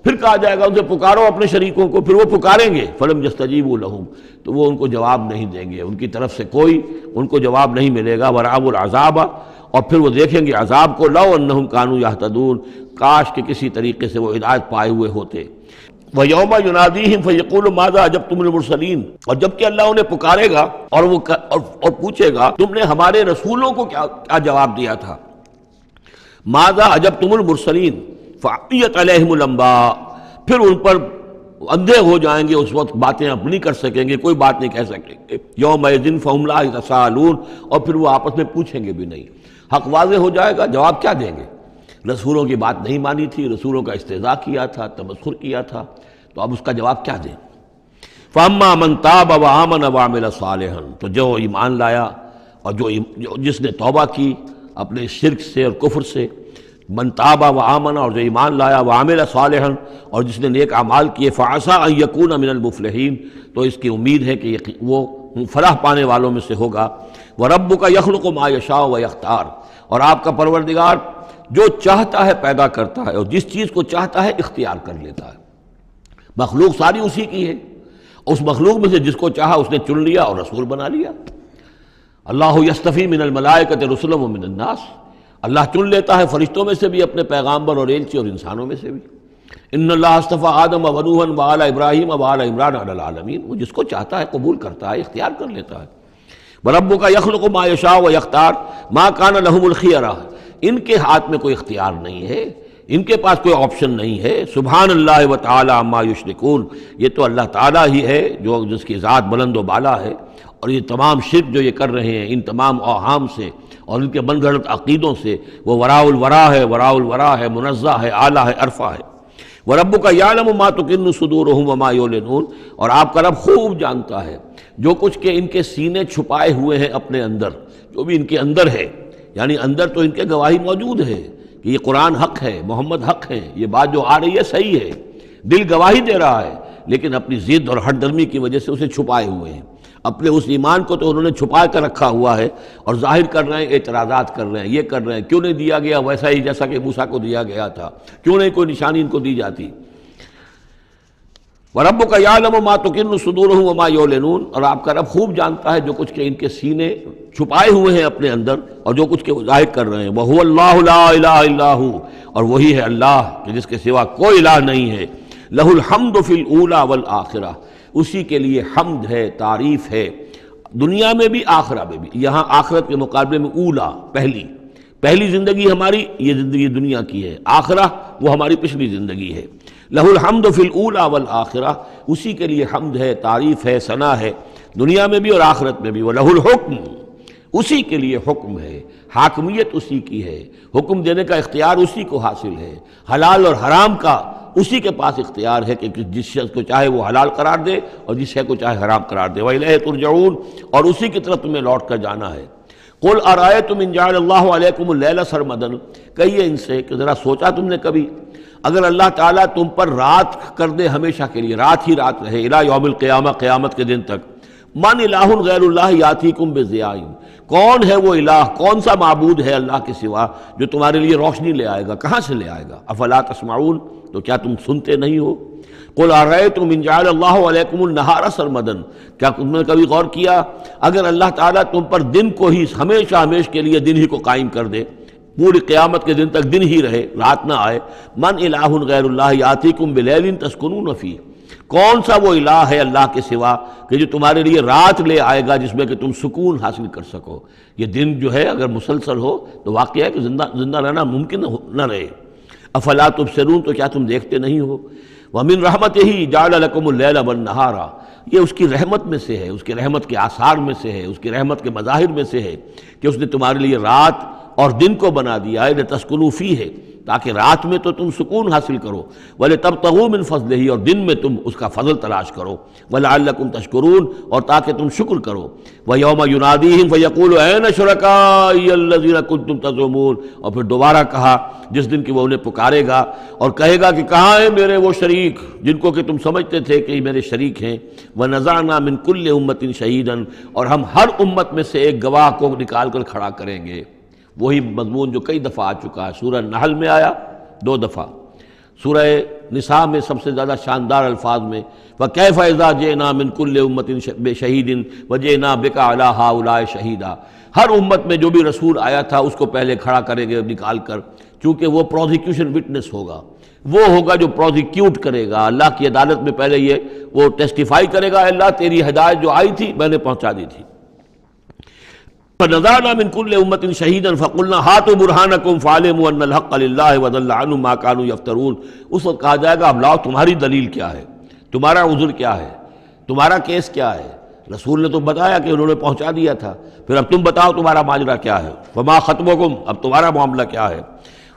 پھر کہا جائے گا ان سے پکارو اپنے شریکوں کو، پھر وہ پکاریں گے، فلم یستجیبوا لہم، تو وہ ان کو جواب نہیں دیں گے، ان کی طرف سے کوئی ان کو جواب نہیں ملے گا۔ ورأوا العذاب، اور پھر وہ دیکھیں گے عذاب کو، لو انہم کانوا یہتدون، کاش کہ کسی طریقے سے وہ ہدایت پائے ہوئے ہوتے۔ وَيَوْمَ يُنَادِيهِمْ فَيَقُولُ مَاذَا أَجَبْتُمُ الْمُرْسَلِينَ، اور جب کہ اللہ انہیں پکارے گا اور وہ اور پوچھے گا تم نے ہمارے رسولوں کو کیا جواب دیا تھا۔ مَاذَا أَجَبْتُمُ الْمُرْسَلِينَ فَعِّيَتْ عَلَيْهِمُ الْأَنْبَاءُ، پھر ان پر اندھے ہو جائیں گے، اس وقت باتیں اب نہیں کر سکیں گے، کوئی بات نہیں کہہ سکیں گے۔ يَوْمَئِذٍ فَهُمْ لَا يَتَسَاءَلُونَ، اور پھر وہ آپس میں پوچھیں گے بھی نہیں، حق واضح ہو جائے گا، جواب کیا دیں گے؟ رسولوں کی بات نہیں مانی تھی، رسولوں کا استہزاء کیا تھا، تمسخر کیا تھا، تو اب اس کا جواب کیا دیں؟ فَأَمَّا مَن تَابَ وَآمَنَ وَعَمِلَ صَالِحًا، تو جو ایمان لایا اور جس نے توبہ کی اپنے شرک سے اور کفر سے، من تاب وآمن، اور جو ایمان لایا، وعمل صالحا، اور جس نے نیک اعمال کیے، فعسیٰ ان یکون من المفلحین، تو اس کی امید ہے کہ وہ فلاح پانے والوں میں سے ہوگا۔ وربک یخلق ما یشاء ویختار، اور آپ کا پروردگار جو چاہتا ہے پیدا کرتا ہے اور جس چیز کو چاہتا ہے اختیار کر لیتا ہے۔ مخلوق ساری اسی کی ہے، اس مخلوق میں سے جس کو چاہا اس نے چن لیا اور رسول بنا لیا۔ اللہ یصطفی من الملائکۃ رسلا ومن الناس، اللہ چن لیتا ہے فرشتوں میں سے بھی اپنے پیغامبر اور ایلچی، اور انسانوں میں سے بھی۔ ان اللہ اصطفیٰ آدم ونوحا وآل ابراہیم وآل عمران علی العالمین، وہ جس کو چاہتا ہے قبول کرتا ہے، اختیار کر لیتا ہے۔ وربک یخلق ما یشاء ویختار ما کان لہم الخیرہ، ان کے ہاتھ میں کوئی اختیار نہیں ہے، ان کے پاس کوئی آپشن نہیں ہے۔ سبحان اللہ وتعالی عما یشرکون، یہ تو اللہ تعالیٰ ہی ہے جو جس کی ذات بلند و بالا ہے، اور یہ تمام شرک جو یہ کر رہے ہیں ان تمام اوہام سے اور ان کے من گھڑت عقیدوں سے، وہ وراء الورا ہے، وراء الورا ہے، منزہ ہے، اعلیٰ ہے، عرفہ ہے۔ وَرَبُّكَ يَعْلَمُ مَا تُكِنُّ صُدُورُهُمْ وَمَا يُعْلِنُونَ، اور آپ کا رب خوب جانتا ہے جو کچھ کہ ان کے سینے چھپائے ہوئے ہیں اپنے اندر، جو بھی ان کے اندر ہے، یعنی اندر تو ان کے گواہی موجود ہے کہ یہ قرآن حق ہے، محمد حق ہے، یہ بات جو آ رہی ہے صحیح ہے، دل گواہی دے رہا ہے، لیکن اپنی ضد اور ہٹ درمی کی وجہ سے اسے چھپائے ہوئے ہیں۔ اپنے اس ایمان کو تو انہوں نے چھپا کر رکھا ہوا ہے اور ظاہر کر رہے ہیں، اعتراضات کر رہے ہیں، یہ کر رہے ہیں کیوں نہیں دیا گیا ویسا ہی جیسا کہ موسیٰ کو دیا گیا تھا، کیوں نہیں کوئی نشانی ان کو دی جاتی۔ وَرَبُّكَ يَعْلَمُ مَا تُكِنُّ صُدُورُهُمْ وَمَا يُعْلِنُونَ، اور آپ کا رب خوب جانتا ہے جو کچھ کہ ان کے سینے چھپائے ہوئے ہیں اپنے اندر اور جو کچھ کہ ظاہر کر رہے ہیں۔ وَهُوَ اللَّهُ لَا إِلَٰهَ إِلَّا هُوَ، اور وہی ہے اللہ کہ جس کے سوا کوئی الہ نہیں ہے۔ لَهُ الْحَمْدُ فِي الْأُولَىٰ وَالْآخِرَةِ، اسی کے لیے حمد ہے، تعریف ہے، دنیا میں بھی آخرہ میں بھی۔ یہاں آخرت کے مقابلے میں اولا، پہلی زندگی ہماری یہ زندگی دنیا کی ہے، آخرہ وہ ہماری پچھلی زندگی ہے۔ لہ الحمد فی الاولی والآخرہ، اسی کے لیے حمد ہے، تعریف ہے، ثنا ہے، دنیا میں بھی اور آخرت میں بھی۔ وَلَهُ الْحُکْمُ، اسی کے لیے حکم ہے، حاکمیت اسی کی ہے، حکم دینے کا اختیار اسی کو حاصل ہے، حلال اور حرام کا اسی کے پاس اختیار ہے کہ جس شخص کو چاہے وہ حلال قرار دے اور جس شے کو چاہے حرام قرار دے۔ وَإِلَيْهِ تُرْجَعُونَ، اور اسی کی طرف تمہیں لوٹ کر جانا ہے۔ قُلْ أَرَأَيْتُمْ إِنْ جَعَلَ اللَّهُ عَلَيْكُمُ اللَّيْلَ سَرْمَدًا، کہیے ان سے کہ ذرا سوچا تم نے کبھی اگر اللہ تعالیٰ تم پر رات کر دے ہمیشہ کے لیے، رات ہی رات رہے، الی یوم القیامہ، قیامت کے دن تک، من الہ غیر اللہ یاتیکم بضیاء، کون ہے وہ الہ، کون سا معبود ہے اللہ کے سوا جو تمہارے لیے روشنی لے آئے گا، کہاں سے لے آئے گا؟ افلا تسمعون، تو کیا تم سنتے نہیں ہو؟ قل ارأیتم ان جعل اللہ علیکم النہار سرمدا، کیا تم نے کبھی غور کیا اگر اللہ تعالیٰ تم پر دن کو ہی ہمیشہ کے لیے دن ہی کو قائم کر دے، پوری قیامت کے دن تک دن ہی رہے، رات نہ آئے، من الہ غیر اللہ یاتیکم بلیل تسکنون فیہ، کون سا وہ الہ ہے اللہ کے سوا کہ جو تمہارے لیے رات لے آئے گا جس میں کہ تم سکون حاصل کر سکو؟ یہ دن جو ہے اگر مسلسل ہو تو واقعہ ہے کہ زندہ رہنا ممکن نہ رہے۔ افلا تبصرون، تو کیا تم دیکھتے نہیں ہو؟ وَمِن رحمتہ جعل لکم اللیل والنہار، یہ اس کی رحمت میں سے ہے، اس کی رحمت کے آثار میں سے ہے، اس کی رحمت کے مظاہر میں سے ہے کہ اس نے تمہارے لیے رات اور دن کو بنا دیا ہے، لتسکنوا فیہ، تاکہ رات میں تو تم سکون حاصل کرو، وَلِتَبْتَغُوا مِن فَضْلِهِ، اور دن میں تم اس کا فضل تلاش کرو، وَلَعَلَّكُمْ تَشْكُرُونَ، اور تاکہ تم شکر کرو۔ وَيَوْمَ يُنَادِيهِمْ فَيَقُولُ أَيْنَ شُرَكَائِيَ الَّذِينَ كُنتُمْ تَزْعُمُونَ، اور پھر دوبارہ کہا جس دن کہ وہ انہیں پکارے گا اور کہے گا کہ کہاں ہیں میرے وہ شریک جن کو کہ تم سمجھتے تھے کہ یہ میرے شریک ہیں۔ وَنَزَعْنَا مِن كُلِّ أُمَّةٍ شَهِيدًا، اور ہم ہر امت میں سے ایک گواہ کو نکال کر کھڑا کریں گے۔ وہی مضمون جو کئی دفعہ آ چکا ہے، سورہ نحل میں آیا 2 دفعہ، سورہ نساء میں سب سے زیادہ شاندار الفاظ میں فَكَيْفَ إِذَا جِئْنَا مِن كُلِّ أُمَّةٍ بِشَهِيدٍ وَجِئْنَا بِكَ عَلَىٰ هَٰؤُلَاءِ شَهِيدًا، ہر امت میں جو بھی رسول آیا تھا اس کو پہلے کھڑا کریں گے نکال کر، چونکہ وہ پروزیکیوشن وٹنس ہوگا، وہ ہوگا جو پروزیکیوٹ کرے گا اللہ کی عدالت میں، پہلے یہ وہ ٹیسٹیفائی کرے گا، اللہ تیری ہدایت جو آئی تھی میں نے پہنچا دی تھی۔ فَنَزَعْنَا مِن كُلِّ أُمَّةٍ شَهِيدًا فَقُلْنَا هَاتُوا بُرْهَانَكُمْ فَعَلِمُوا أَنَّ الْحَقَّ لِلَّهِ وَضَلَّ عَنْهُمْ مَا كَانُوا يَفْتَرُونَ، اس وقت کہا جائے گا اب لاؤ تمہاری دلیل کیا ہے، تمہارا عذر کیا ہے، تمہارا کیس کیا ہے؟ رسول نے تو بتایا کہ انہوں نے پہنچا دیا تھا، پھر اب تم بتاؤ تمہارا ماجرا کیا ہے، فَمَا خَطْبُكُمْ، اب تمہارا معاملہ کیا ہے؟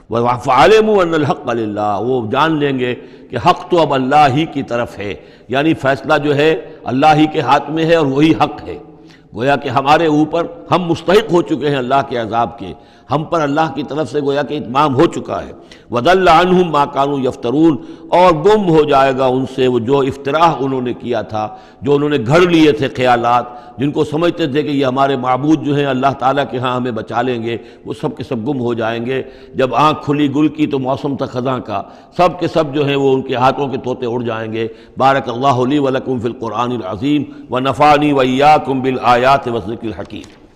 فَعَلِمُوا أَنَّ الْحَقَّ لِلَّهِ، وہ جان لیں گے کہ حق تو اب اللہ ہی کی طرف ہے، یعنی فیصلہ جو ہے اللہ ہی کے ہاتھ میں ہے اور وہی حق ہے۔ گویا کہ ہمارے اوپر ہم مستحق ہو چکے ہیں اللہ کے عذاب کے، ہم پر اللہ کی طرف سے گویا کہ اتمام ہو چکا ہے۔ وَضَلَّ عَنْهُمْ مَا كَانُوا يَفْتَرُونَ، اور گم ہو جائے گا ان سے وہ جو افتراء انہوں نے کیا تھا، جو انہوں نے گھڑ لیے تھے خیالات، جن کو سمجھتے تھے کہ یہ ہمارے معبود جو ہیں اللہ تعالیٰ کے ہاں ہمیں بچا لیں گے، وہ سب کے سب گم ہو جائیں گے۔ جب آنکھ کھلی گل کی تو موسم تھا خزاں کا، سب کے سب جو ہیں وہ ان کے ہاتھوں کے طوطے اڑ جائیں گے۔ بارک اللہ لی ولکم فی القرآن العظیم ونفعنی وإیاکم بالآیات والذکر الحکیم۔